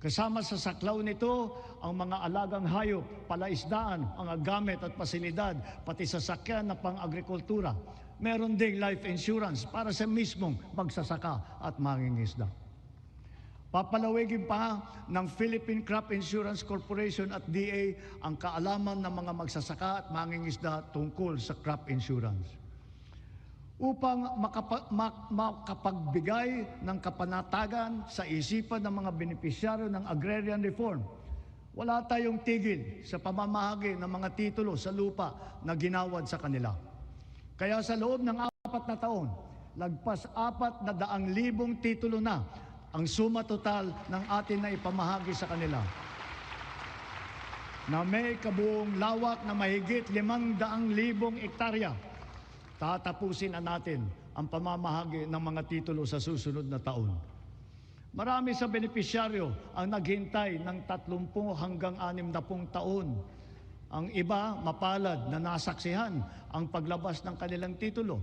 S1: Kasama sa saklaw nito ang mga alagang hayop, palaisdaan, mga gamit at pasilidad, pati sasakyan na pang-agrikultura. Meron ding life insurance para sa mismong magsasaka at mangingisda. Papalawigin pa ng Philippine Crop Insurance Corporation at DA ang kaalaman ng mga magsasaka at mangingisda tungkol sa crop insurance. Upang makapagbigay ng kapanatagan sa isipan ng mga benepisyaryo ng agrarian reform, wala tayong tigil sa pamamahagi ng mga titulo sa lupa na ginawad sa kanila. Kaya sa loob ng 4 na taon, lagpas 400,000 titulo na ang suma total ng atin na ipamahagi sa kanila, na may kabuong lawak na mahigit 500,000 hektarya. Tatapusin na natin ang pamamahagi ng mga titulo sa susunod na taon. Marami sa benepisyaryo ang naghintay ng 30 hanggang 60 taon. Ang iba mapalad na nasaksihan ang paglabas ng kanilang titulo.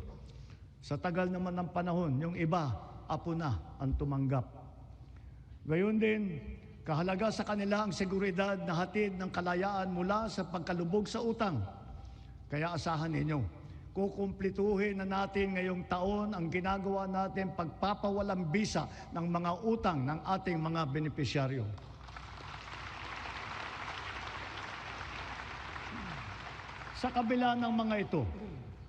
S1: Sa tagal naman ng panahon, yung iba, apo na ang tumanggap. Gayon din, kahalaga sa kanila ang seguridad na hatid ng kalayaan mula sa pagkalubog sa utang. Kaya asahan ninyo, kukumplituhin na natin ngayong taon ang ginagawa natin pagpapawalang bisa ng mga utang ng ating mga benepisyaryo. Sa kabila ng mga ito,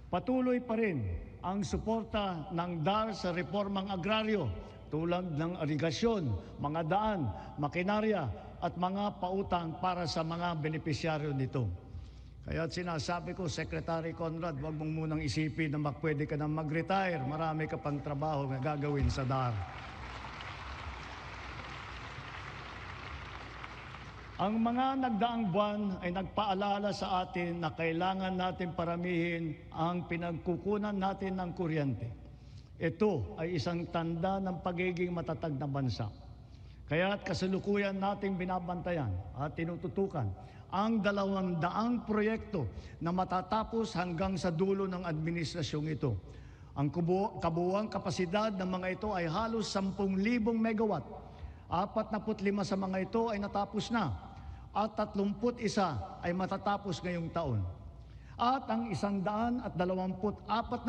S1: patuloy pa rin ang suporta ng DAR sa reformang agraryo tulad ng irigasyon, mga daan, makinarya at mga pautang para sa mga benepisyaryo nito. Kaya sinasabi ko, Secretary Conrad, huwag mong munang isipin na pwede ka na mag-retire. Marami ka pang trabaho na gagawin sa DAR. Ang mga nagdaang buwan ay nagpaalala sa atin na kailangan natin paramihin ang pinagkukunan natin ng kuryente. Ito ay isang tanda ng pagiging matatag na bansa. Kaya't kasalukuyan nating binabantayan at tinututukan ang 200 proyekto na matatapos hanggang sa dulo ng administrasyong ito. Ang kabuuang kapasidad ng mga ito ay halos 10,000 megawatt. 45 sa mga ito ay natapos na at 31 ay matatapos ngayong taon. At ang 124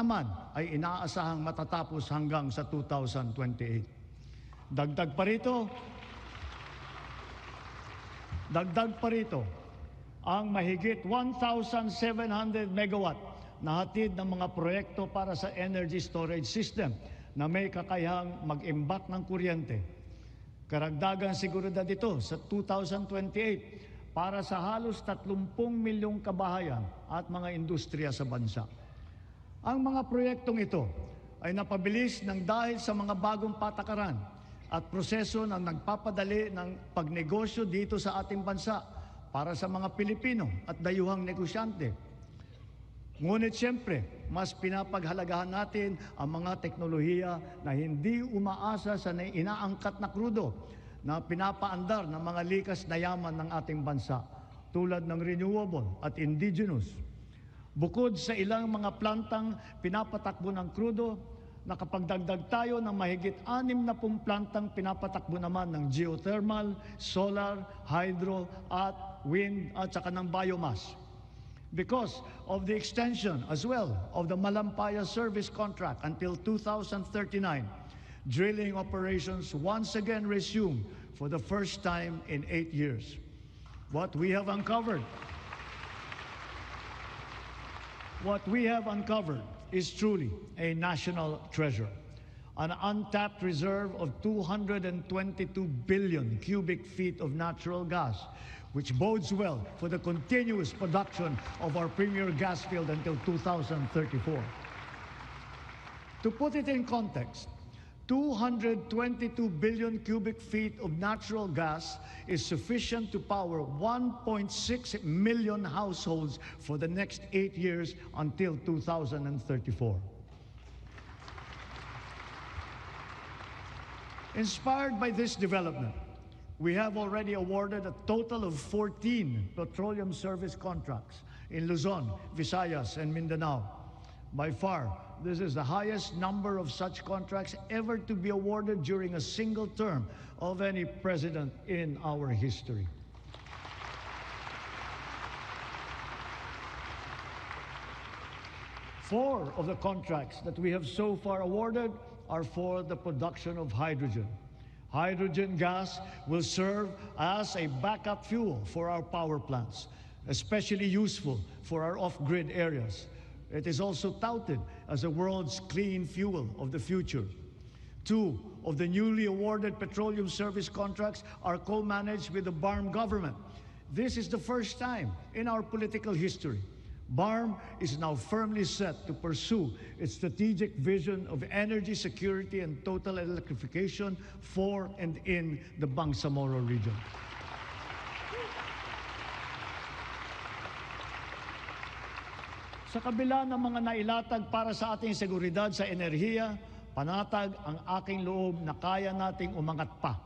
S1: naman ay inaasahang matatapos hanggang sa 2028. Dagdag pa rito ang mahigit 1,700 megawatt na hatid ng mga proyekto para sa energy storage system na may kakayahang mag-imbak ng kuryente. Karagdagang seguridad ito sa 2028 para sa halos 30 milyong kabahayan at mga industriya sa bansa. Ang mga proyektong ito ay napabilis ng dahil sa mga bagong patakaran at proseso na nagpapadali ng pagnegosyo dito sa ating bansa para sa mga Pilipino at dayuhang negosyante. Ngunit siyempre, mas pinapaghalagahan natin ang mga teknolohiya na hindi umaasa sa inaangkat na krudo na pinapaandar ng mga likas na yaman ng ating bansa, tulad ng renewable at indigenous. Bukod sa ilang mga plantang pinapatakbo ng krudo, nakapagdagdag tayo ng mahigit 60 plantang pinapatakbo naman ng geothermal, solar, hydro at wind at saka ng biomass. Because of the extension as well of the Malampaya service contract until 2039, drilling operations once again resume for the first time in 8 years. What we have uncovered is truly a national treasure. An untapped reserve of 222 billion cubic feet of natural gas, which bodes well for the continuous production of our premier gas field until 2034. To put it in context, 222 billion cubic feet of natural gas is sufficient to power 1.6 million households for the next 8 years until 2034. Inspired by this development, we have already awarded a total of 14 petroleum service contracts in Luzon, Visayas, and Mindanao. By far, this is the highest number of such contracts ever to be awarded during a single term of any president in our history. Four of the contracts that we have so far awarded are for the production of hydrogen. Hydrogen gas will serve as a backup fuel for our power plants, especially useful for our off-grid areas. It is also touted as the world's clean fuel of the future. 2 of the newly awarded petroleum service contracts are co-managed with the BARM government. This is the first time in our political history. BARM is now firmly set to pursue its strategic vision of energy security and total electrification for and in the Bangsamoro region. Sa kabila ng mga nailatag para sa ating seguridad sa enerhiya, panatag ang aking loob na kaya nating umangat pa.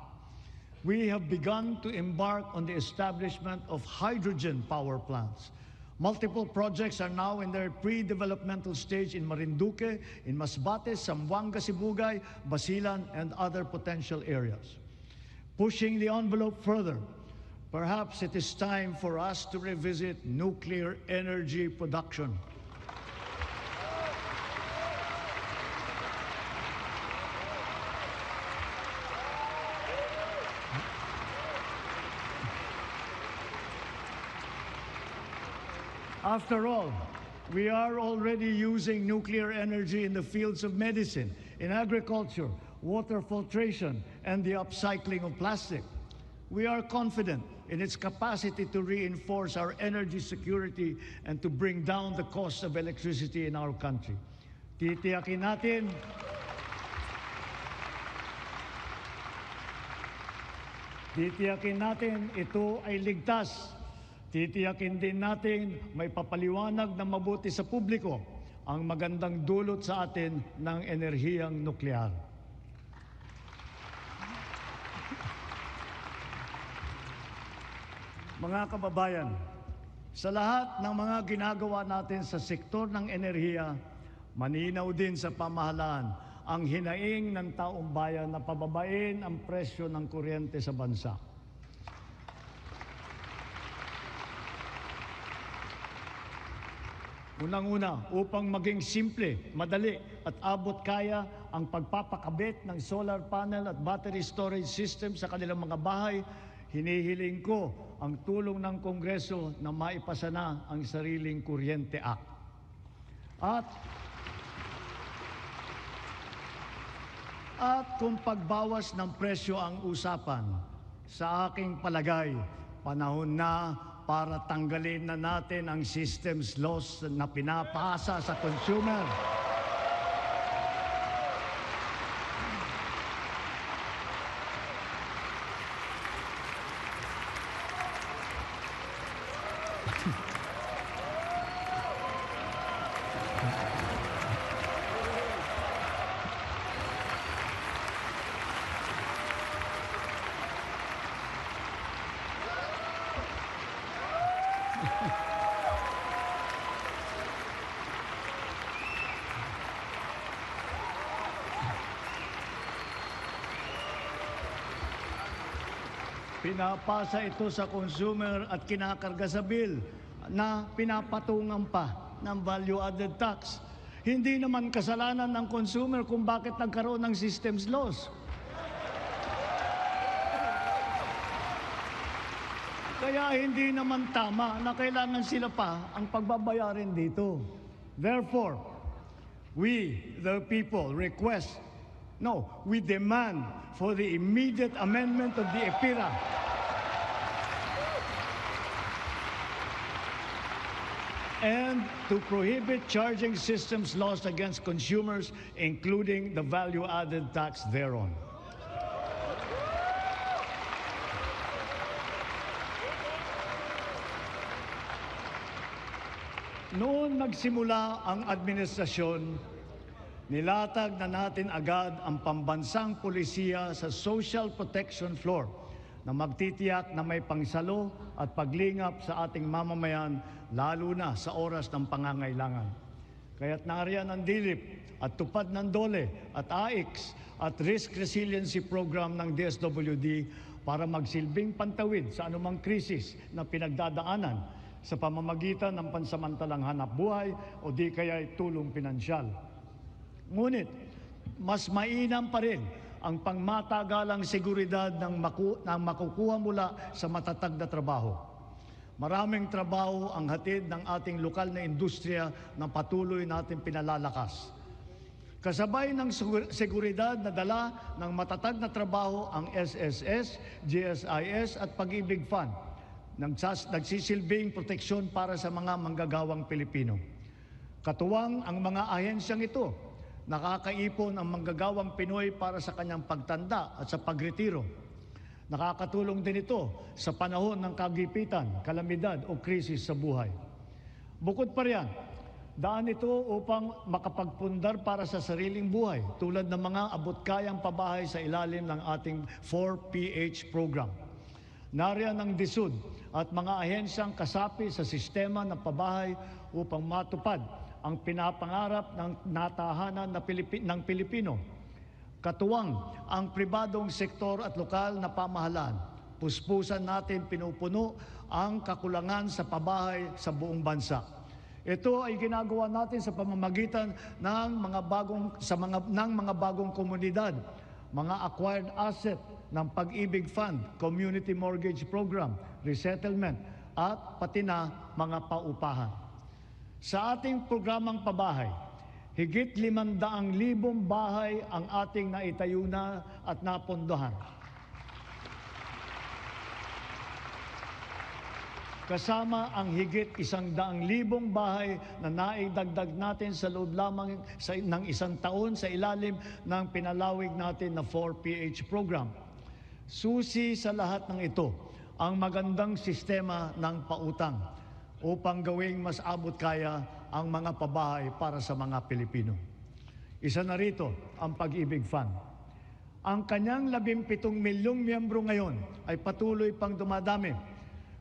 S1: We have begun to embark on the establishment of hydrogen power plants. Multiple projects are now in their pre-developmental stage in Marinduque, in Masbate, Zamboanga, Sibugay, Basilan, and other potential areas. Pushing the envelope further, perhaps it is time for us to revisit nuclear energy production. After all, we are already using nuclear energy in the fields of medicine, in agriculture, water filtration, and the upcycling of plastic. We are confident in its capacity to reinforce our energy security and to bring down the cost of electricity in our country. Titiyakin natin ito ay ligtas. Titiyakin din natin may papaliwanag na mabuti sa publiko ang magandang dulot sa atin ng enerhiyang nuklear. Mga kababayan, sa lahat ng mga ginagawa natin sa sektor ng enerhiya, maninaw din sa pamahalaan ang hinaing ng taong bayan na pababain ang presyo ng kuryente sa bansa. Unang-una, upang maging simple, madali at abot-kaya ang pagpapakabit ng solar panel at battery storage system sa kanilang mga bahay, hinihiling ko ang tulong ng Kongreso na maipasa na ang Sariling Kuryente Act. At kung pagbawas ng presyo ang usapan, sa aking palagay, panahon na para tanggalin na natin ang systems loss na pinapasa sa consumer. Pinapasa ito sa consumer at kinakarga sa bill na pinapatungan pa ng value-added tax. Hindi naman kasalanan ng consumer kung bakit nagkaroon ng systems loss. Kaya hindi naman tama na kailangan sila pa ang pagbabayarin dito. Therefore, we, the people, we demand for the immediate amendment of the EPIRA and to prohibit charging systems lost against consumers, including the value-added tax thereon. Noon nagsimula ang administrasyon, nilatag na natin agad ang pambansang pulisiya sa social protection floor na magtitiyak na may pangsalo at paglingap sa ating mamamayan lalo na sa oras ng pangangailangan. Kaya't nariyan ang DILIP at tupad ng DOLE at AIX at Risk Resiliency Program ng DSWD para magsilbing pantawid sa anumang krisis na pinagdadaanan sa pamamagitan ng pansamantalang hanap buhay o di kaya'y tulong pinansyal. Ngunit, mas mainam pa rin ang pangmatagalang seguridad ng makukuha mula sa matatag na trabaho. Maraming trabaho ang hatid ng ating lokal na industriya na patuloy natin pinalalakas. Kasabay ng seguridad na dala ng matatag na trabaho ang SSS, GSIS at Pag-ibig Fund, nagsisilbing proteksyon para sa mga manggagawang Pilipino. Katuwang ang mga ahensyang ito, nakakaipon ang manggagawang Pinoy para sa kanyang pagtanda at sa pagretiro. Nakakatulong din ito sa panahon ng kagipitan, kalamidad o krisis sa buhay. Bukod pa riyan, daan ito upang makapagpundar para sa sariling buhay tulad ng mga abot-kayang pabahay sa ilalim ng ating 4PH program. Nariyan ang DSUD at mga ahensyang kasapi sa sistema ng pabahay upang matupad ang pinapangarap ng natahanan ng Pilipino. Katuwang ang pribadong sektor at lokal na pamahalaan. Puspusan natin pinupuno ang kakulangan sa pabahay sa buong bansa. Ito ay ginagawa natin sa pamamagitan ng mga bagong komunidad, mga acquired asset ng Pag-ibig Fund, Community Mortgage Program, Resettlement, at pati na mga paupahan. Sa ating programang pabahay, higit 500,000 bahay ang ating naitayo na at napondohan. Kasama ang higit 100,000 bahay na naidagdag natin sa loob lamang ng isang taon sa ilalim ng pinalawig natin na 4PH program. Susi sa lahat ng ito ang magandang sistema ng pautang upang gawing mas abot kaya ang mga pabahay para sa mga Pilipino. Isa na rito ang Pag-ibig Fund. Ang kanyang 17 milyong miyembro ngayon ay patuloy pang dumadami.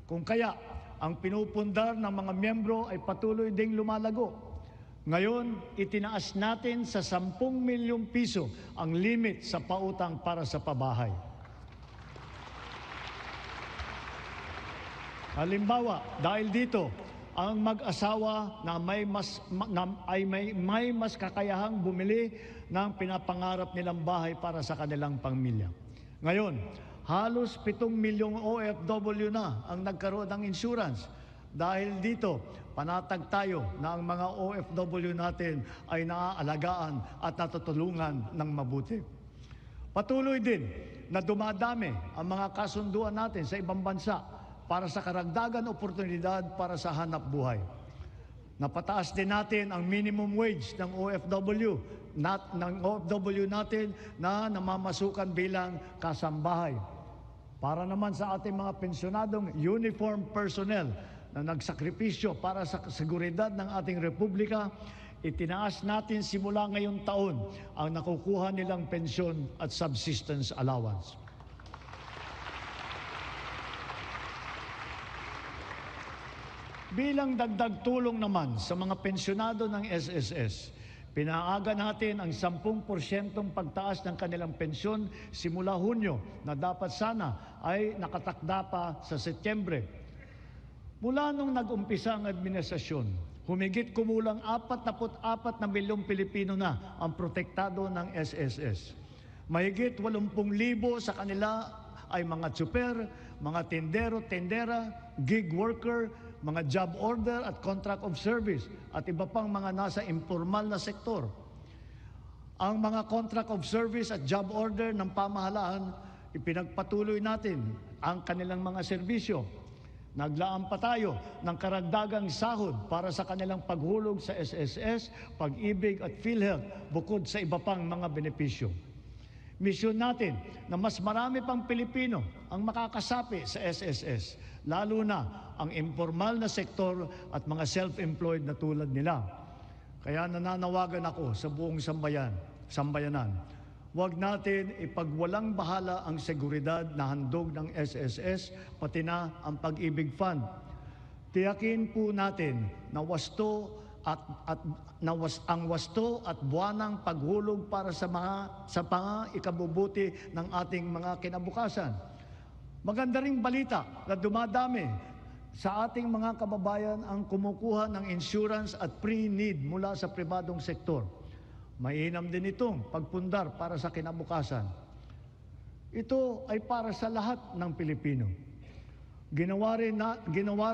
S1: Kung kaya, ang pinupundar ng mga miyembro ay patuloy ding lumalago. Ngayon, itinaas natin sa 10 milyong piso ang limit sa pautang para sa pabahay. Halimbawa, dahil dito, ang mag-asawa na may mas kakayahang bumili ng pinapangarap nilang bahay para sa kanilang pamilya. Ngayon, halos 7 milyong OFW na ang nagkaroon ng insurance. Dahil dito, panatag tayo na ang mga OFW natin ay naaalagaan at natutulungan ng mabuti. Patuloy din na dumadami ang mga kasunduan natin sa ibang bansa para sa karagdagan oportunidad para sa hanap buhay. Napataas din natin ang minimum wage ng OFW natin na namamasukan bilang kasambahay. Para naman sa ating mga pensyonadong uniform personnel na nagsakripisyo para sa seguridad ng ating republika, itinaas natin simula ngayong taon ang nakukuha nilang pensyon at subsistence allowance. Bilang dagdag tulong naman sa mga pensyonado ng SSS, pinaaga natin ang 10% pagtaas ng kanilang pensyon simula Hunyo na dapat sana ay nakatakda pa sa Setyembre. Mula nung nag-umpisa ang administrasyon, humigit kumulang 44 na milyong Pilipino na ang protektado ng SSS. Mahigit 80,000 sa kanila ay mga tsuper, mga tindero, tendera, gig worker, mga job order at contract of service at iba pang mga nasa informal na sektor. Ang mga contract of service at job order ng pamahalaan, ipinagpatuloy natin ang kanilang mga serbisyo. Naglaan pa tayo ng karagdagang sahod para sa kanilang paghulog sa SSS, Pag-ibig at PhilHealth bukod sa iba pang mga benepisyo. Misyon natin na mas marami pang Pilipino ang makakasapi sa SSS, lalo na ang informal na sektor at mga self-employed na tulad nila. Kaya nananawagan ako sa buong sambayanan, huwag natin ipagwalang bahala ang seguridad na handog ng SSS, pati na ang Pag-ibig Fund. Tiyakin po natin na ang wasto at buwanang paghulog para sa ikabubuti ng ating mga kinabukasan. Maganda ring balita na dumadami sa ating mga kababayan ang kumukuha ng insurance at pre-need mula sa pribadong sektor. Mainam din itong pagpundar para sa kinabukasan. Ito ay para sa lahat ng Pilipino. Ginawa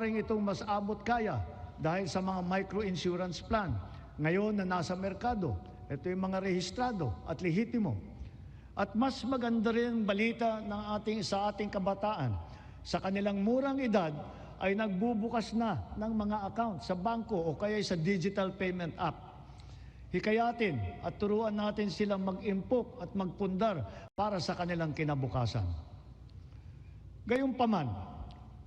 S1: rin itong mas abot kaya dahil sa mga micro-insurance plan. Ngayon na nasa merkado, ito yung mga rehistrado at lehitimo. At mas maganda rin ang balita sa ating kabataan. Sa kanilang murang edad ay nagbubukas na ng mga account sa bangko o kaya sa digital payment app. Hikayatin at turuan natin silang mag-impok at magpundar para sa kanilang kinabukasan. Gayunpaman,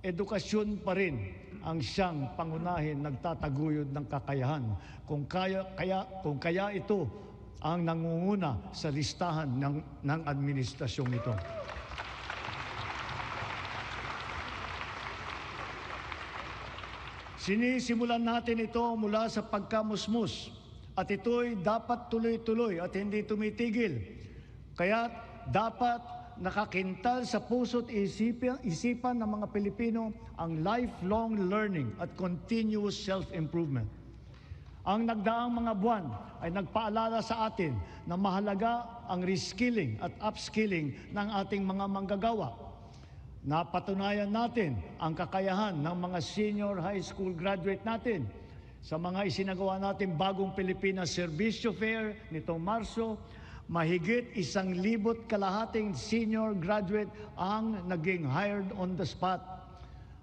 S1: edukasyon pa rin ang siyang pangunahin nagtataguyod ng kakayahan. Kung kaya ito ang nangunguna sa listahan ng administrasyong ito. Sinisimulan natin ito mula sa pagkamusmus at ito'y dapat tuloy-tuloy at hindi tumitigil. Kaya dapat nakakintal sa puso't isipan ng mga Pilipino ang lifelong learning at continuous self-improvement. Ang nagdaang mga buwan ay nagpaalala sa atin na mahalaga ang reskilling at upskilling ng ating mga manggagawa. Napatunayan natin ang kakayahan ng mga senior high school graduate natin sa mga isinagawa natin bagong Pilipinas Servisyo Fair nitong Marso. Mahigit 1,200 senior graduate ang naging hired on the spot.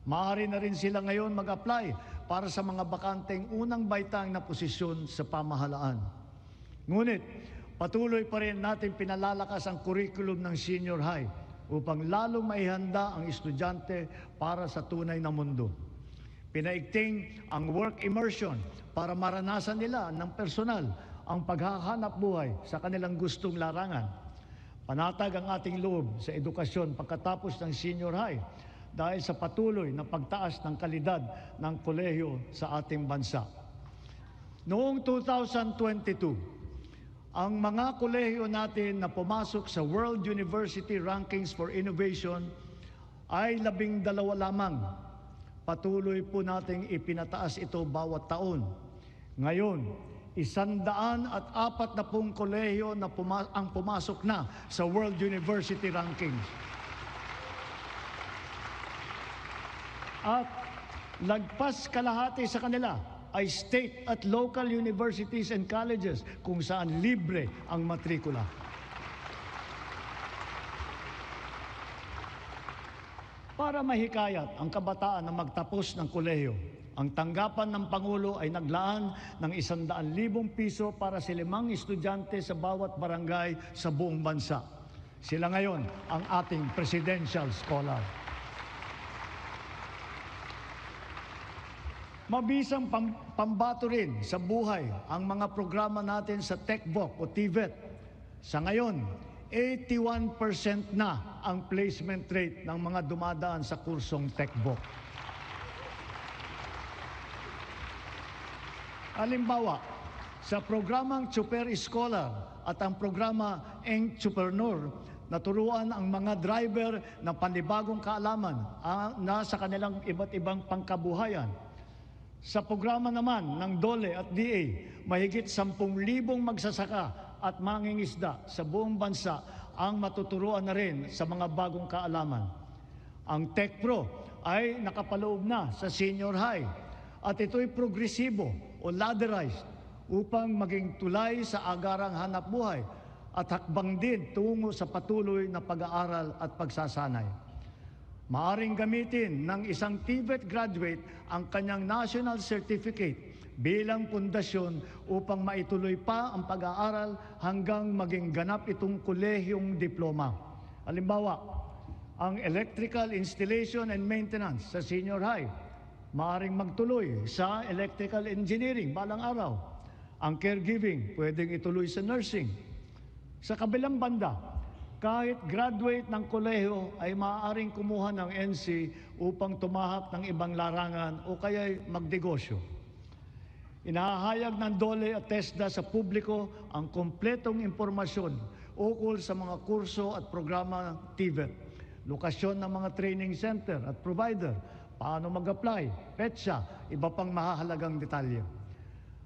S1: Maaari na rin sila ngayon mag-apply para sa mga bakanteng unang baitang na posisyon sa pamahalaan. Ngunit, patuloy pa rin natin pinalalakas ang curriculum ng senior high upang lalong maihanda ang estudyante para sa tunay na mundo. Pinaigting ang work immersion para maranasan nila ng personal ang paghahanap buhay sa kanilang gustong larangan. Panatag ang ating loob sa edukasyon pagkatapos ng senior high dahil sa patuloy na pagtaas ng kalidad ng kolehiyo sa ating bansa. Noong 2022, ang mga kolehiyo natin na pumasok sa World University Rankings for Innovation ay 12 lamang. Patuloy po nating ipinataas ito bawat taon. Ngayon, 140 kolehiyo na ang pumasok na sa World University Rankings. At lagpas kalahati sa kanila ay state at local universities and colleges kung saan libre ang matrikula. Para mahikayat ang kabataan na magtapos ng kolehiyo, ang tanggapan ng Pangulo ay naglaan ng 100,000 piso para sa 5 estudyante sa bawat barangay sa buong bansa. Sila ngayon ang ating presidential scholar. Mabisang pambato rin sa buhay ang mga programa natin sa TechVoc o TVET. Sa ngayon, 81% na ang placement rate ng mga dumadaan sa kursong TechVoc.
S6: Halimbawa, sa programang Super Scholar at ang programa Entrepreneur, naturuan ang mga driver ng panibagong kaalaman na sa kanilang iba't ibang pangkabuhayan. Sa programa naman ng DOLE at DA, mahigit 10,000 magsasaka at mangingisda sa buong bansa ang matuturuan na rin sa mga bagong kaalaman. Ang TechPro ay nakapaloob na sa senior high at ito'y progresibo o ladderized upang maging tulay sa agarang hanap buhay at hakbang din tungo sa patuloy na pag-aaral at pagsasanay. Maaring gamitin ng isang TVET graduate ang kanyang national certificate bilang pundasyon upang maituloy pa ang pag-aaral hanggang maging ganap itong kolehiyong diploma. Halimbawa, ang electrical installation and maintenance sa senior high, maaring magtuloy sa electrical engineering balang araw. Ang caregiving, pwedeng ituloy sa nursing. Sa kabilang banda, kahit graduate ng kolehiyo ay maaaring kumuha ng NC upang tumahak ng ibang larangan o kaya'y magnegosyo. Inahahayag ng DOLE at TESDA sa publiko ang kompletong impormasyon ukol sa mga kurso at programa ng TVET, lokasyon ng mga training center at provider, paano mag-apply, petsa, iba pang mahahalagang detalye.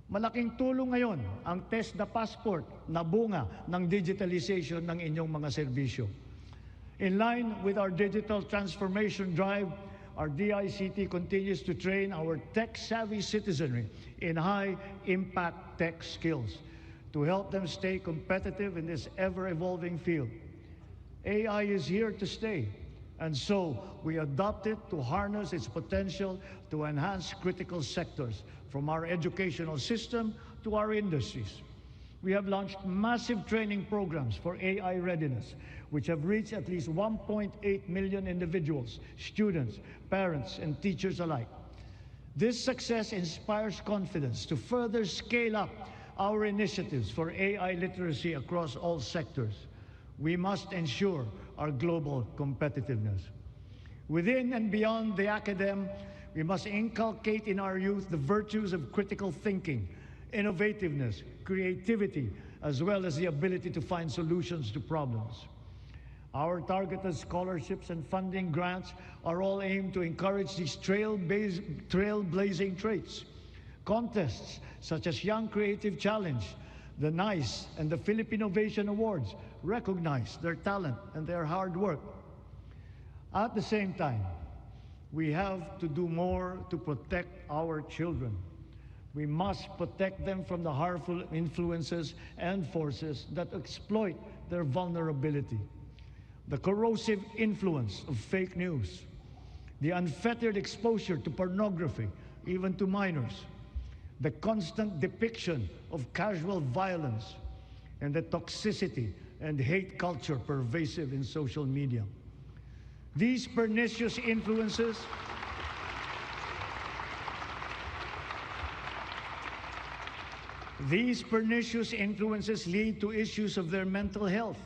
S6: Malaking tulong ngayon ang TESDA Passport na bunga ng digitalization ng inyong mga serbisyo. In line with our digital transformation drive, our DICT continues to train our tech-savvy citizenry in high-impact tech skills to help them stay competitive in this ever-evolving field. AI is here to stay, and so we adopt it to harness its potential to enhance critical sectors, from our educational system to our industries. We have launched massive training programs for AI readiness, which have reached at least 1.8 million individuals, students, parents, and teachers alike. This success inspires confidence to further scale up our initiatives for AI literacy across all sectors. We must ensure our global competitiveness. Within and beyond the academe, we must inculcate in our youth the virtues of critical thinking, innovativeness, creativity, as well as the ability to find solutions to problems. Our targeted scholarships and funding grants are all aimed to encourage these trailblazing traits. Contests such as Young Creative Challenge, the NICE, and the Philippine Innovation Awards recognize their talent and their hard work. At the same time, we have to do more to protect our children. We must protect them from the harmful influences and forces that exploit their vulnerability. The corrosive influence of fake news, the unfettered exposure to pornography, even to minors, the constant depiction of casual violence, and the toxicity and hate culture pervasive in social media. These pernicious influences lead to issues of their mental health,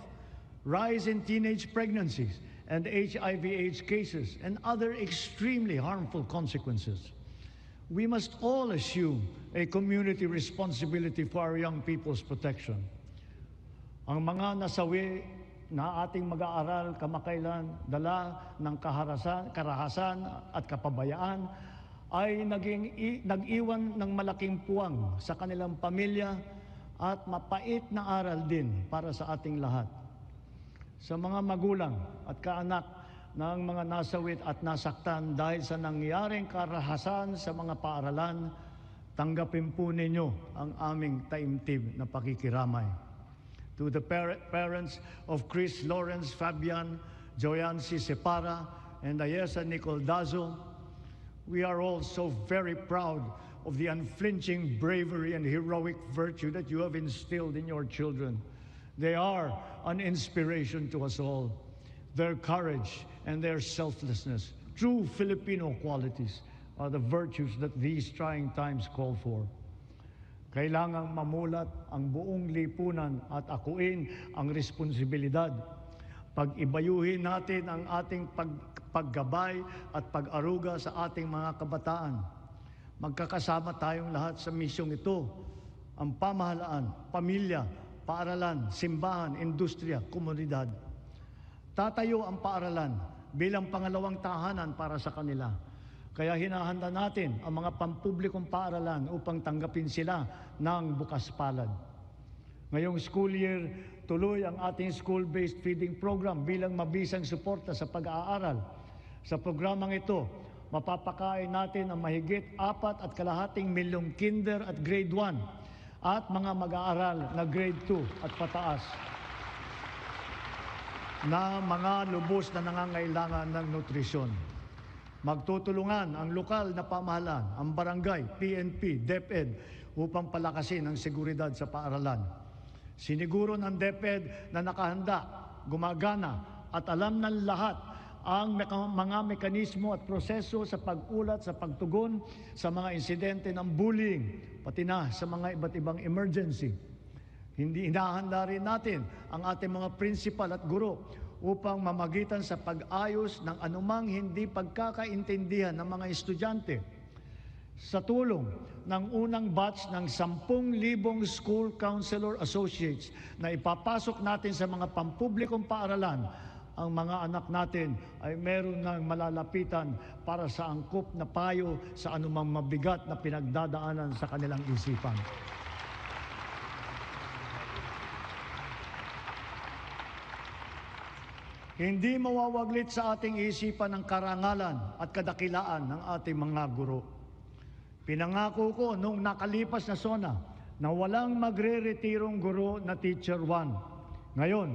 S6: rise in teenage pregnancies and HIV/AIDS cases, and other extremely harmful consequences. We must all assume a community responsibility for our young people's protection. Ang mga nasawi na ating mag-aaral kamakailan, dala ng karahasan at kapabayaan, ay nag-iwan ng malaking puwang sa kanilang pamilya at mapait na aral din para sa ating lahat. Sa mga magulang at kaanak ng mga nasawit at nasaktan dahil sa nangyaring karahasan sa mga paaralan, tanggapin po ninyo ang aming taimtim na pakikiramay. To the parents of Chris Lawrence Fabian, Joyancy Separa, and Ayesa Nicole Dazo, we are all so very proud of the unflinching bravery and heroic virtue that you have instilled in your children. They are an inspiration to us all. Their courage and their selflessness, true Filipino qualities, are the virtues that these trying times call for. Kailangang mamulat ang buong lipunan at akuin ang responsibilidad. Pag-ibayuhin natin ang ating paggabay at pag-aruga sa ating mga kabataan. Magkakasama tayong lahat sa misyong ito, ang pamahalaan, pamilya, paaralan, simbahan, industriya, komunidad. Tatayo ang paaralan bilang pangalawang tahanan para sa kanila. Kaya hinahanda natin ang mga pampublikong paaralan upang tanggapin sila ng bukas palad. Ngayong school year, tuloy ang ating school-based feeding program bilang mabisang suporta sa pag-aaral. Sa programang ito, mapapakain natin ang mahigit 4.2 milyong kinder at grade 1 at mga mag-aaral na grade 2 at pataas na mga lubos na nangangailangan ng nutrisyon. Magtutulungan ang lokal na pamahalaan, ang barangay, PNP, DepEd upang palakasin ang seguridad sa paaralan. Siniguro ng DepEd na nakahanda, gumagana at alam ng lahat ang mga mekanismo at proseso sa pag-ulat, sa pagtugon sa mga insidente ng bullying, pati na sa mga iba't ibang emergency. Hindi hinahanda rin natin ang ating mga principal at guro upang mamagitan sa pag-ayos ng anumang hindi pagkakaintindihan ng mga estudyante. Sa tulong ng unang batch ng 10,000 school counselor associates na ipapasok natin sa mga pampublikong paaralan, ang mga anak natin ay meron ng malalapitan para sa angkop na payo sa anumang mabigat na pinagdadaanan sa kanilang isipan. Hindi mawawaglit sa ating isipan ang karangalan at kadakilaan ng ating mga guro. Pinangako ko noong nakalipas na SONA na walang magre-retirong guro na Teacher 1. Ngayon,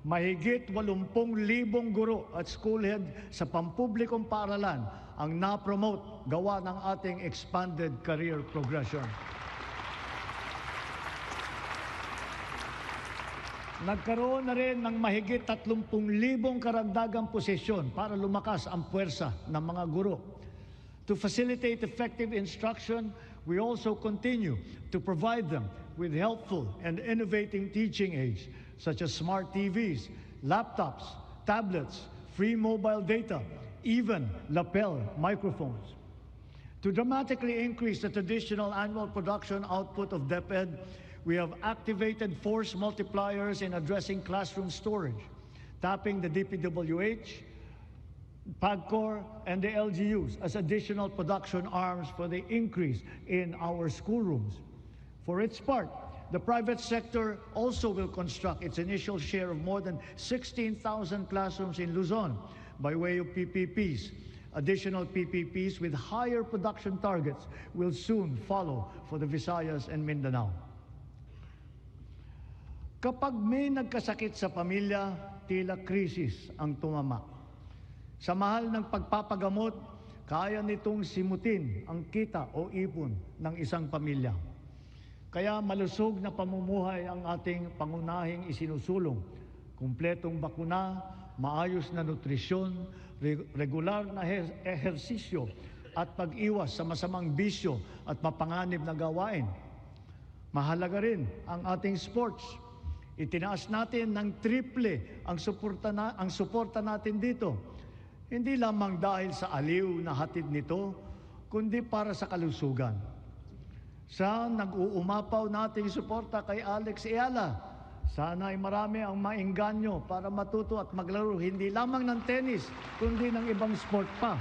S6: mahigit 80,000 guro at school head sa pampublikong paaralan ang na-promote gawa ng ating expanded career progression. Nagkaroon na rin ng mahigit 30,000 karagdagang posisyon para lumakas ang puwersa ng mga guro. To facilitate effective instruction, we also continue to provide them with helpful and innovating teaching aids such as smart TVs, laptops, tablets, free mobile data, even lapel microphones. To dramatically increase the traditional annual production output of DepEd, we have activated force multipliers in addressing classroom storage, tapping the DPWH, PAGCOR, and the LGUs as additional production arms for the increase in our schoolrooms. For its part, the private sector also will construct its initial share of more than 16,000 classrooms in Luzon by way of PPPs. Additional PPPs with higher production targets will soon follow for the Visayas and Mindanao. Kapag may nagkasakit sa pamilya, tila krisis ang tumama. Sa mahal ng pagpapagamot, kaya nitong simutin ang kita o ipon ng isang pamilya. Kaya malusog na pamumuhay ang ating pangunahing isinusulong. Kumpletong bakuna, maayos na nutrisyon, regular na ehersisyo at pag-iwas sa masamang bisyo at mapanganib na gawain. Mahalaga rin ang ating sports. Itinaas natin ng triple ang suporta natin dito. Hindi lamang dahil sa aliw na hatid nito, kundi para sa kalusugan. Sa nag-uumapaw nating suporta kay Alex Eala, sana ay marami ang maengganyo para matuto at maglaro hindi lamang ng tennis, kundi ng ibang sport pa.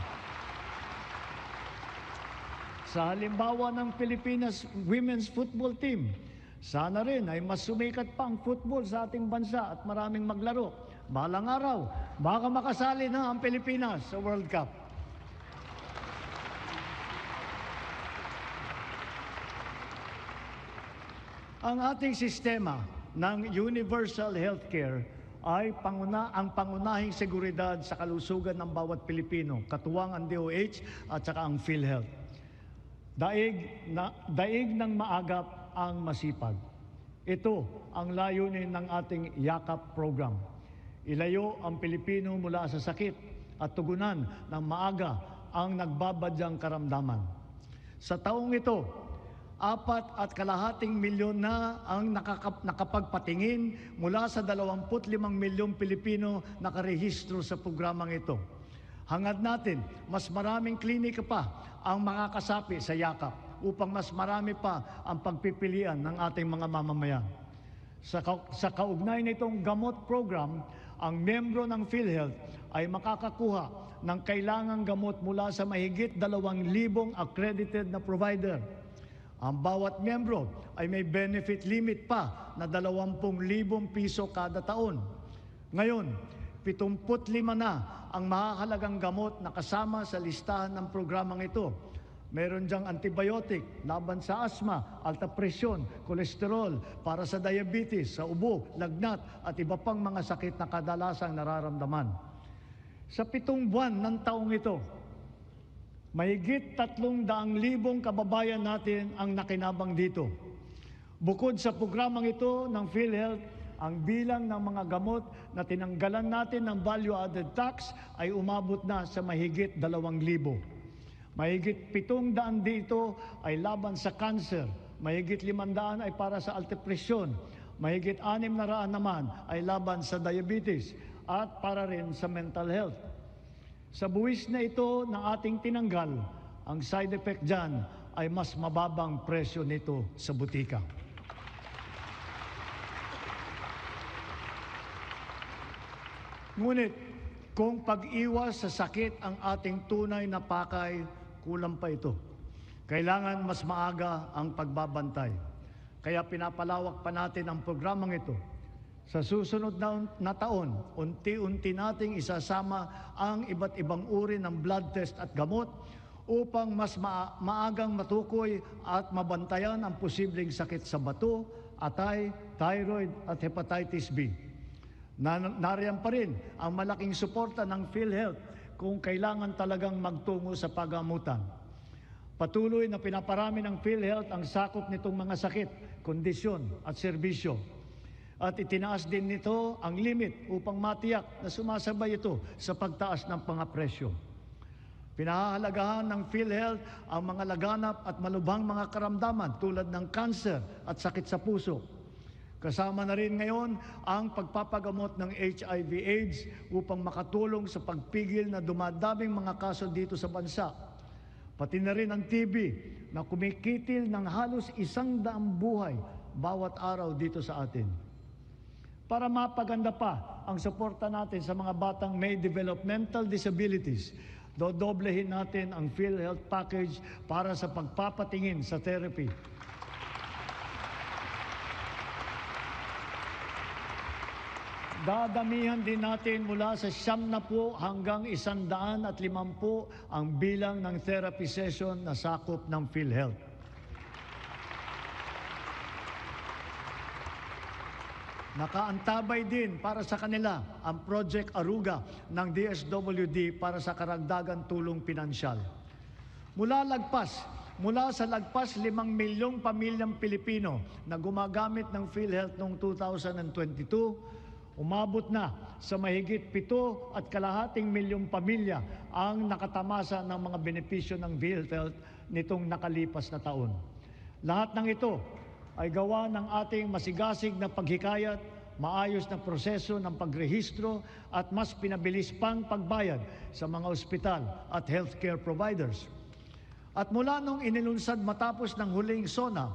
S6: Sa halimbawa ng Pilipinas Women's Football Team, sana rin ay mas sumikat pa ang football sa ating bansa at maraming maglaro. Balang araw, baka makasali na ang Pilipinas sa World Cup. Ang ating sistema ng universal healthcare ay ang pangunahing seguridad sa kalusugan ng bawat Pilipino, katuwang ang DOH at saka ang PhilHealth. Daig ng maagap ang masipag. Ito ang layunin ng ating YAKAP program. Ilayo ang Pilipino mula sa sakit at tugunan ng maaga ang nagbabadyang karamdaman. Sa taong ito, 4.2 milyon na ang nakapagpatingin mula sa 25 milyong Pilipino nakarehistro sa programang ito. Hangad natin, mas maraming klinika pa ang makakasapi sa yakap upang mas marami pa ang pagpipilian ng ating mga mamamayan. Sa kaugnay nitong gamot program, ang miyembro ng PhilHealth ay makakakuha ng kailangang gamot mula sa mahigit 2,000 accredited na provider. Ang bawat miyembro ay may benefit limit pa na 20,000 piso kada taon. Ngayon, 75 na ang mahahalagang gamot na kasama sa listahan ng programang ito. Meron diyang antibiotic laban sa asma, alta presyon, kolesterol, para sa diabetes, sa ubo, lagnat at iba pang mga sakit na kadalasang nararamdaman. Sa 7 buwan ng taong ito, mahigit 300,000 kababayan natin ang nakinabang dito. Bukod sa programang ito ng PhilHealth, ang bilang ng mga gamot na tinanggalan natin ng value-added tax ay umabot na sa mahigit 2,000. Mahigit 700 dito ay laban sa cancer, mahigit 500 ay para sa alta presyon, mahigit 600 naman ay laban sa diabetes at para rin sa mental health. Sa buwis na ito na ating tinanggal, ang side effect dyan ay mas mababang presyo nito sa butika. Ngunit kung pag-iwas sa sakit ang ating tunay na pakay, kulang pa ito. Kailangan mas maaga ang pagbabantay. Kaya pinapalawak pa natin ang programang ito. Sa susunod na taon, unti-unti nating isasama ang iba't ibang uri ng blood test at gamot upang mas maagang matukoy at mabantayan ang posibleng sakit sa bato, atay, thyroid at hepatitis B. Nariyan pa rin ang malaking suporta ng PhilHealth kung kailangan talagang magtungo sa pagamutan. Patuloy na pinaparami ng PhilHealth ang sakop nitong mga sakit, kondisyon at serbisyo. At itinaas din nito ang limit upang matiyak na sumasabay ito sa pagtaas ng pangapresyo. Pinahahalagahan ng PhilHealth ang mga laganap at malubhang mga karamdaman tulad ng cancer at sakit sa puso. Kasama na rin ngayon ang pagpapagamot ng HIV/AIDS upang makatulong sa pagpigil na dumadaming mga kaso dito sa bansa. Pati na rin ang TB na kumikitil ng halos 100 buhay bawat araw dito sa atin. Para mapaganda pa ang suporta natin sa mga batang may developmental disabilities, dodoblehin natin ang PhilHealth package para sa pagpapatingin sa therapy. Dadamihan din natin mula sa 90 hanggang 150 ang bilang ng therapy session na sakop ng PhilHealth. Nakaantabay din para sa kanila ang Project Aruga ng DSWD para sa karagdagang tulong pinansyal. Mula sa lagpas 5 milyong pamilyang Pilipino na gumagamit ng PhilHealth noong 2022, umabot na sa mahigit 7.5 milyong pamilya ang nakatamasa ng mga benepisyo ng PhilHealth nitong nakalipas na taon. Lahat ng ito ay gawa ng ating masigasig na paghikayat, maayos na proseso ng pagrehistro at mas pinabilis pang pagbayad sa mga ospital at healthcare providers. At mula nung inilunsad matapos ng huling SONA,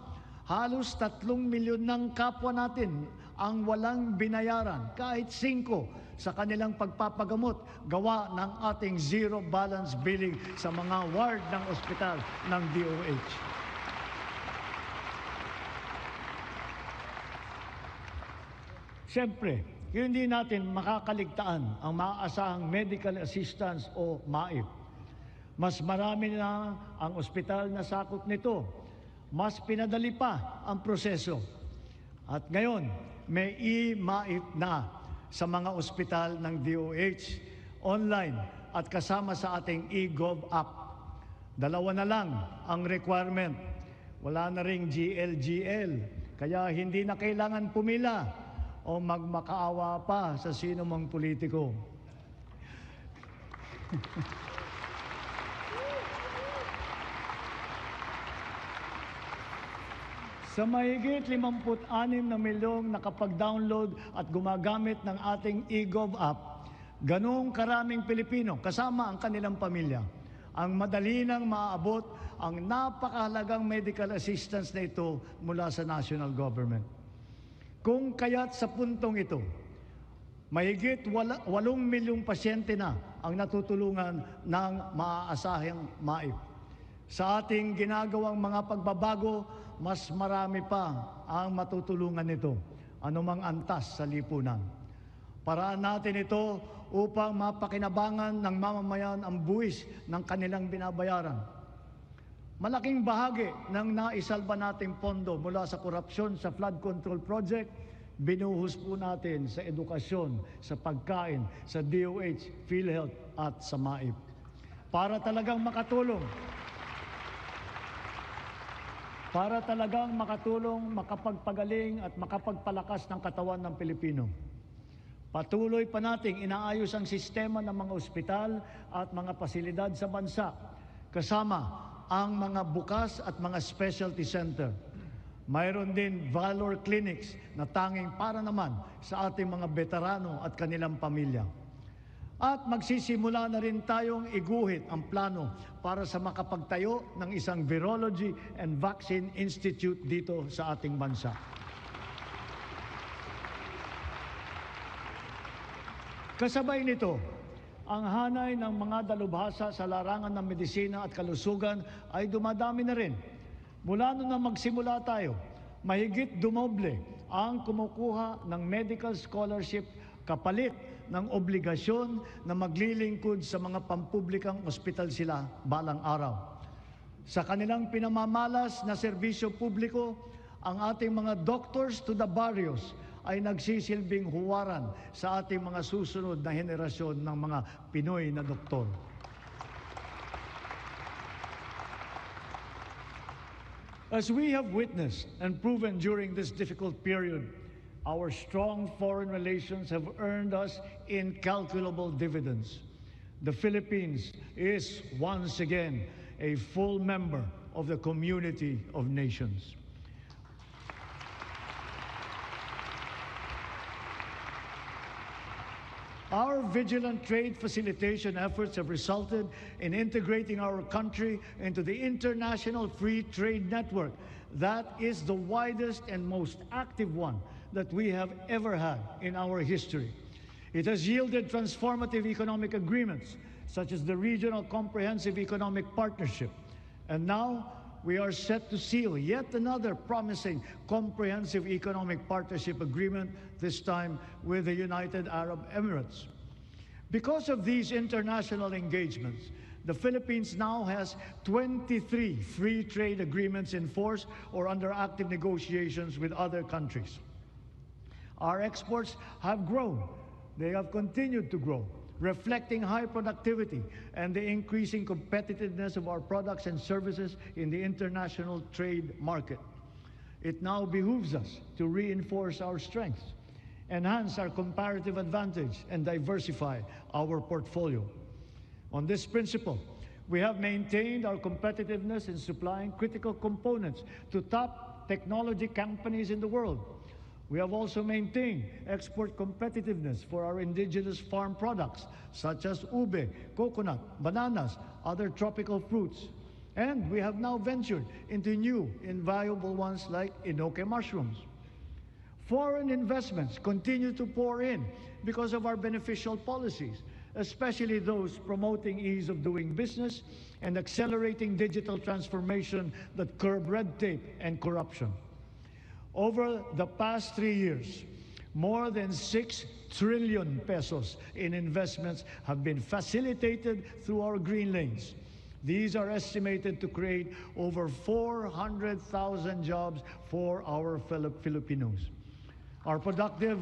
S6: halos 3 milyon ng kapwa natin ang walang binayaran kahit 5 sa kanilang pagpapagamot gawa ng ating zero balance billing sa mga ward ng ospital ng DOH. Siyempre, hindi natin makakaligtaan ang maaasahang medical assistance o MAIP. Mas marami na ang ospital na sakop nito. Mas pinadali pa ang proseso. At ngayon, may e-MAIP na sa mga ospital ng DOH, online at kasama sa ating e-Gov app. 2 na lang ang requirement. Wala na ring GL, kaya hindi na kailangan pumila o magmakaawa pa sa sino mang politiko. Sa mahigit 56 na milyong nakapag-download at gumagamit ng ating e-Gov app, Ganong karaming Pilipino, kasama ang kanilang pamilya, ang madali nang maaabot ang napakahalagang medical assistance na ito mula sa national government. Kung kaya't sa puntong ito, mahigit 8 milyong pasyente na ang natutulungan ng maaasahang MAIP. Sa ating ginagawang mga pagbabago, mas marami pa ang matutulungan nito, anumang antas sa lipunan. Paraan natin ito upang mapakinabangan ng mamamayan ang buwis ng kanilang binabayaran. Malaking bahagi ng naisalba nating pondo mula sa korupsyon sa flood control project, binuhos po natin sa edukasyon, sa pagkain, sa DOH, PhilHealth at sa MAIP. Para talagang makatulong, makapagpagaling at makapagpalakas ng katawan ng Pilipino. Patuloy pa nating inaayos ang sistema ng mga ospital at mga pasilidad sa bansa, kasama ang mga bukas at mga specialty center. Mayroon din Valor Clinics na tanging para naman sa ating mga veterano at kanilang pamilya. At magsisimula na rin tayong iguhit ang plano para sa makapagtayo ng isang Virology and Vaccine Institute dito sa ating bansa. Kasabay nito, ang hanay ng mga dalubhasa sa larangan ng medisina at kalusugan ay dumadami na rin. Mula noon na magsimula tayo, mahigit dumoble ang kumukuha ng medical scholarship kapalit ng obligasyon na maglilingkod sa mga pampublikang ospital sila balang araw. Sa kanilang pinamamalas na serbisyo publiko, ang ating mga doctors to the barrios ay nagsisilbing huwaran sa ating mga susunod na henerasyon ng mga Pinoy na doktor. As we have witnessed and proven during this difficult period, our strong foreign relations have earned us incalculable dividends. The Philippines is once again a full member of the community of nations. Our vigilant trade facilitation efforts have resulted in integrating our country into the international free trade network that is the widest and most active one that we have ever had in our history. It has yielded transformative economic agreements such as the Regional Comprehensive Economic Partnership. And now we are set to seal yet another promising comprehensive economic partnership agreement, this time with the United Arab Emirates. Because of these international engagements, the Philippines now has 23 free trade agreements in force or under active negotiations with other countries. Our exports have grown. They have continued to grow, reflecting high productivity and the increasing competitiveness of our products and services in the international trade market. It now behooves us to reinforce our strengths, enhance our comparative advantage, and diversify our portfolio. On this principle, we have maintained our competitiveness in supplying critical components to top technology companies in the world. We have also maintained export competitiveness for our indigenous farm products, such as ube, coconut, bananas, other tropical fruits. And we have now ventured into new, invaluable ones like enoke mushrooms. Foreign investments continue to pour in because of our beneficial policies, especially those promoting ease of doing business and accelerating digital transformation that curb red tape and corruption. Over the past 3 years, more than 6 trillion pesos in investments have been facilitated through our green lanes. These are estimated to create over 400,000 jobs for our fellow Filipinos. Our productive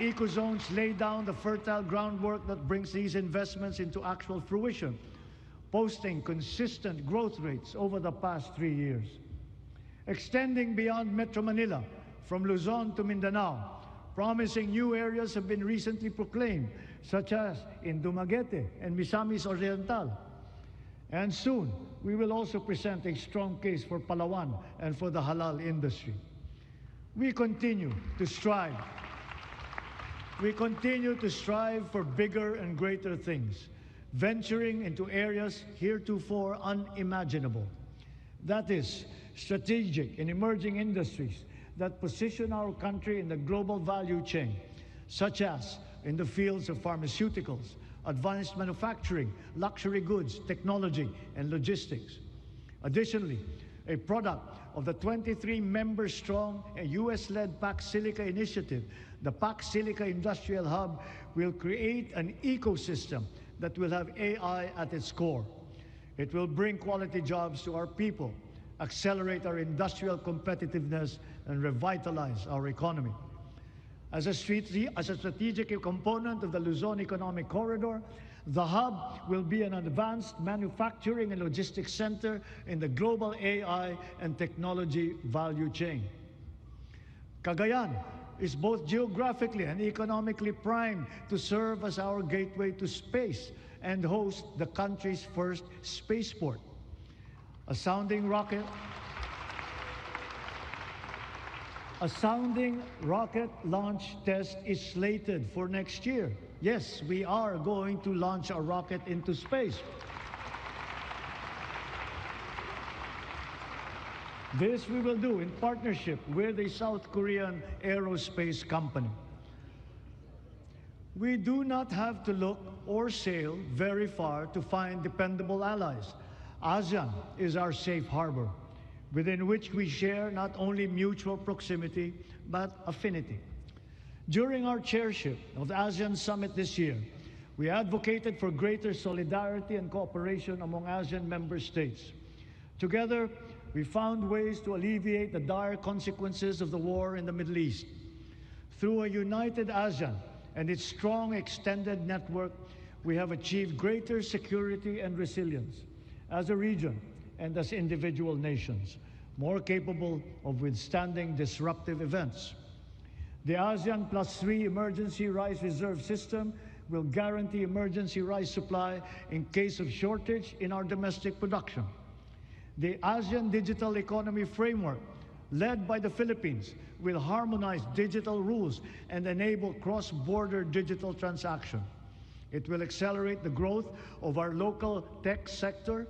S6: eco-zones lay down the fertile groundwork that brings these investments into actual fruition, posting consistent growth rates over the past 3 years. Extending beyond Metro Manila, from Luzon to Mindanao, promising new areas have been recently proclaimed, such as in Dumaguete and Misamis Oriental. And soon, we will also present a strong case for Palawan and for the halal industry. We continue to strive We continue to strive for bigger and greater things, venturing into areas heretofore unimaginable. That is, strategic and emerging industries that position our country in the global value chain, such as in the fields of pharmaceuticals, advanced manufacturing, luxury goods, technology, and logistics. Additionally, a product of the 23-member-strong US-led PAC Silica initiative, the PAC Silica Industrial Hub will create an ecosystem that will have AI at its core. It will bring quality jobs to our people, accelerate our industrial competitiveness, and revitalize our economy. As a strategic component of the Luzon Economic Corridor, the hub will be an advanced manufacturing and logistics center in the global AI and technology value chain. Cagayan is both geographically and economically primed to serve as our gateway to space and host the country's first spaceport. A sounding rocket launch test is slated for next year. Yes, we are going to launch a rocket into space. This we will do in partnership with a South Korean aerospace company. We do not have to look or sail very far to find dependable allies. ASEAN is our safe harbor, within which we share not only mutual proximity, but affinity. During our chairship of the ASEAN Summit this year, we advocated for greater solidarity and cooperation among ASEAN member states. Together, we found ways to alleviate the dire consequences of the war in the Middle East. Through a united ASEAN and its strong extended network, we have achieved greater security and resilience as a region and as individual nations, more capable of withstanding disruptive events. The ASEAN +3 Emergency Rice Reserve System will guarantee emergency rice supply in case of shortage in our domestic production. The ASEAN Digital Economy Framework, led by the Philippines, will harmonize digital rules and enable cross-border digital transaction. It will accelerate the growth of our local tech sector,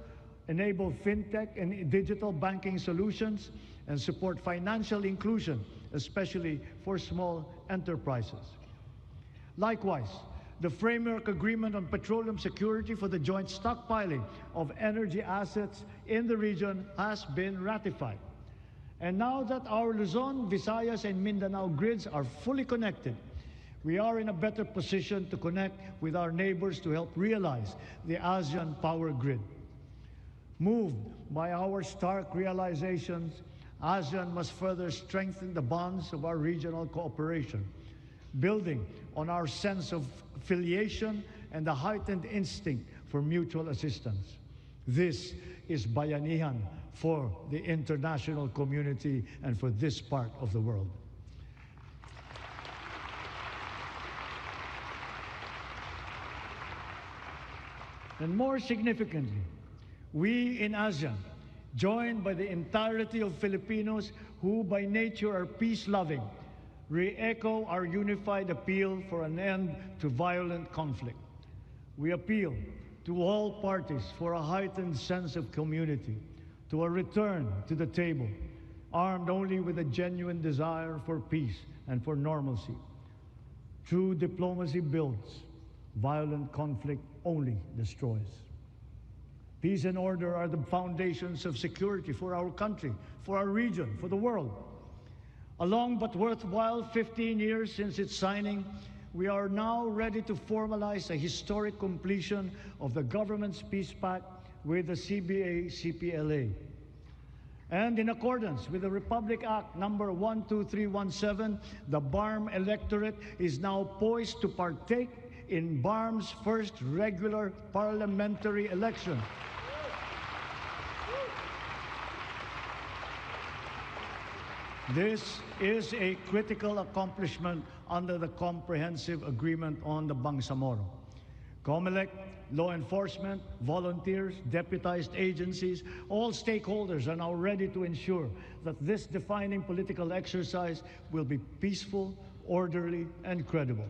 S6: enable fintech and digital banking solutions, and support financial inclusion, especially for small enterprises. Likewise, the Framework Agreement on Petroleum Security for the joint stockpiling of energy assets in the region has been ratified. And now that our Luzon, Visayas, and Mindanao grids are fully connected, we are in a better position to connect with our neighbors to help realize the ASEAN Power Grid. Moved by our stark realizations, ASEAN must further strengthen the bonds of our regional cooperation, building on our sense of affiliation and the heightened instinct for mutual assistance. This is bayanihan for the international community and for this part of the world. And more significantly, we in ASEAN, joined by the entirety of Filipinos who by nature are peace-loving, re-echo our unified appeal for an end to violent conflict. We appeal to all parties for a heightened sense of community, to a return to the table, armed only with a genuine desire for peace and for normalcy. True diplomacy builds, violent conflict only destroys. Peace and order are the foundations of security for our country, for our region, for the world. A long but worthwhile 15 years since its signing, we are now ready to formalize a historic completion of the government's peace pact with the CBA-CPLA. And in accordance with the Republic Act number 12317, the BARM electorate is now poised to partake in BARM's first regular parliamentary election. This is a critical accomplishment under the Comprehensive Agreement on the Bangsamoro. COMELEC, law enforcement, volunteers, deputized agencies, all stakeholders are now ready to ensure that this defining political exercise will be peaceful, orderly, and credible.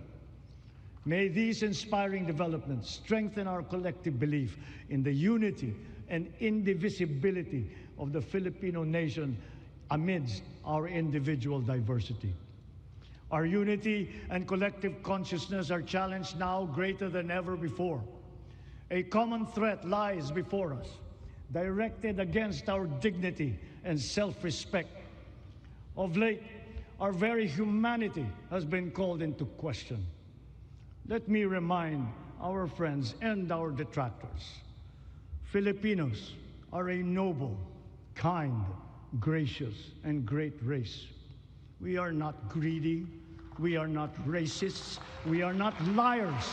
S6: May these inspiring developments strengthen our collective belief in the unity and indivisibility of the Filipino nation amidst our individual diversity. Our unity and collective consciousness are challenged now greater than ever before. A common threat lies before us, directed against our dignity and self-respect. Of late, our very humanity has been called into question. Let me remind our friends and our detractors, Filipinos are a noble, kind, gracious, and great race. We are not greedy, we are not racists, we are not liars.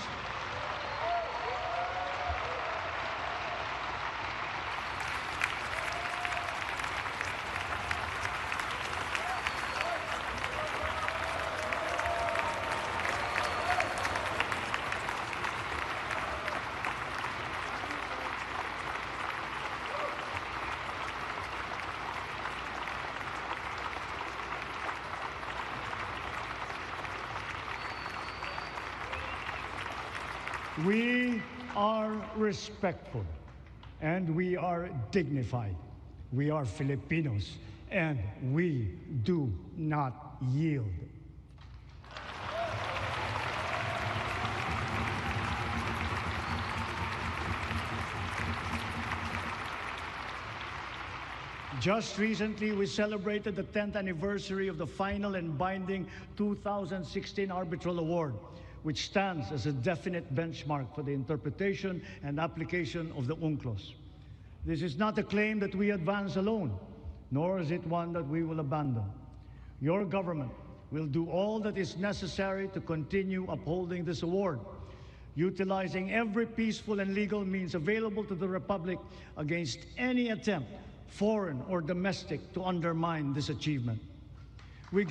S6: We are respectful and we are dignified. We are Filipinos and we do not yield. Just recently, we celebrated the 10th anniversary of the final and binding 2016 Arbitral Award, which stands as a definite benchmark for the interpretation and application of the UNCLOS. This is not a claim that we advance alone, nor is it one that we will abandon. Your government will do all that is necessary to continue upholding this award, utilizing every peaceful and legal means available to the Republic against any attempt, foreign or domestic, to undermine this achievement. We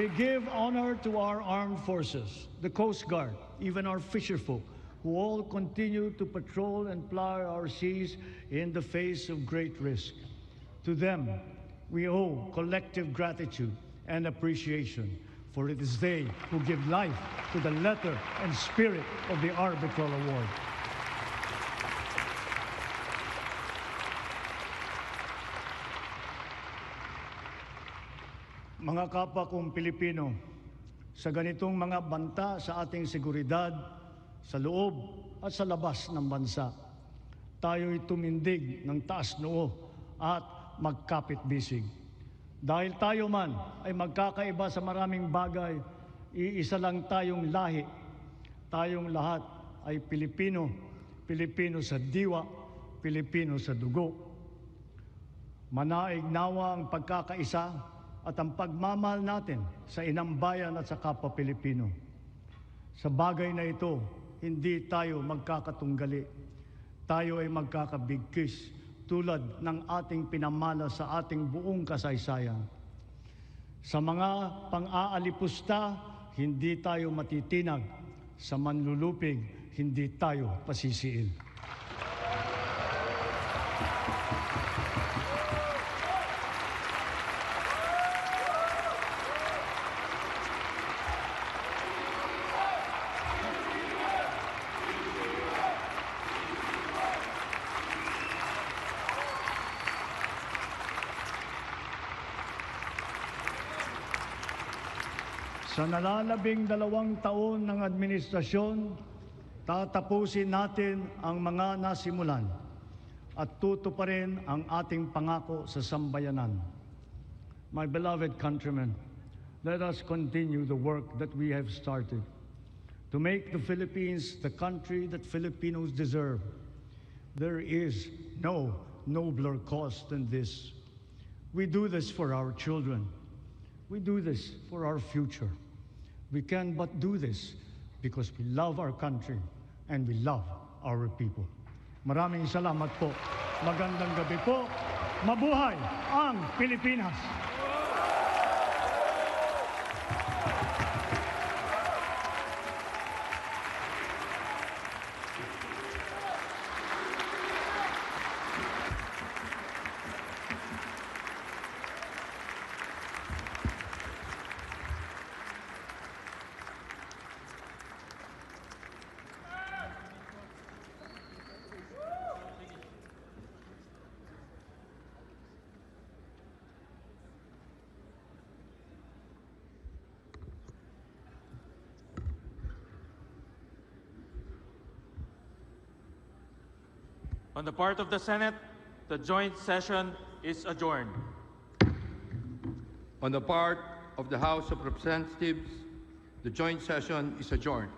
S6: give honor to our armed forces, the Coast Guard, even our fisherfolk, who all continue to patrol and ply our seas in the face of great risk. To them, we owe collective gratitude and appreciation, for it is they who give life to the letter and spirit of the Arbitral Award. Mga kapwa kong Pilipino, sa ganitong mga banta sa ating seguridad, sa loob at sa labas ng bansa, tayo'y tumindig ng taas noo at magkapit-bisig. Dahil tayo man ay magkakaiba sa maraming bagay, iisa lang tayong lahi. Tayong lahat ay Pilipino, Pilipino sa diwa, Pilipino sa dugo. Manaig nawa ang pagkakaisa at ang pagmamahal natin sa inang bayan at sa kapwa Pilipino. Sa bagay na ito, hindi tayo magkakatunggali. Tayo ay magkakabigkis tulad ng ating pinamana sa ating buong kasaysayan. Sa mga pang-aalipusta, hindi tayo matitinag. Sa manlulupig, hindi tayo pasisiil. Sa nalalabing 2 taon ng administrasyon, tatapusin natin ang mga nasimulan at tutuparin ang ating pangako sa sambayanan. My beloved countrymen, let us continue the work that we have started to make the Philippines the country that Filipinos deserve. There is no nobler cause than this. We do this for our children. We do this for our future. We can but do this because we love our country and we love our people. Maraming salamat po. Magandang gabi po. Mabuhay ang Pilipinas!
S3: On the part of the Senate, the joint session is adjourned.
S4: On the part of the House of Representatives, the joint session is adjourned.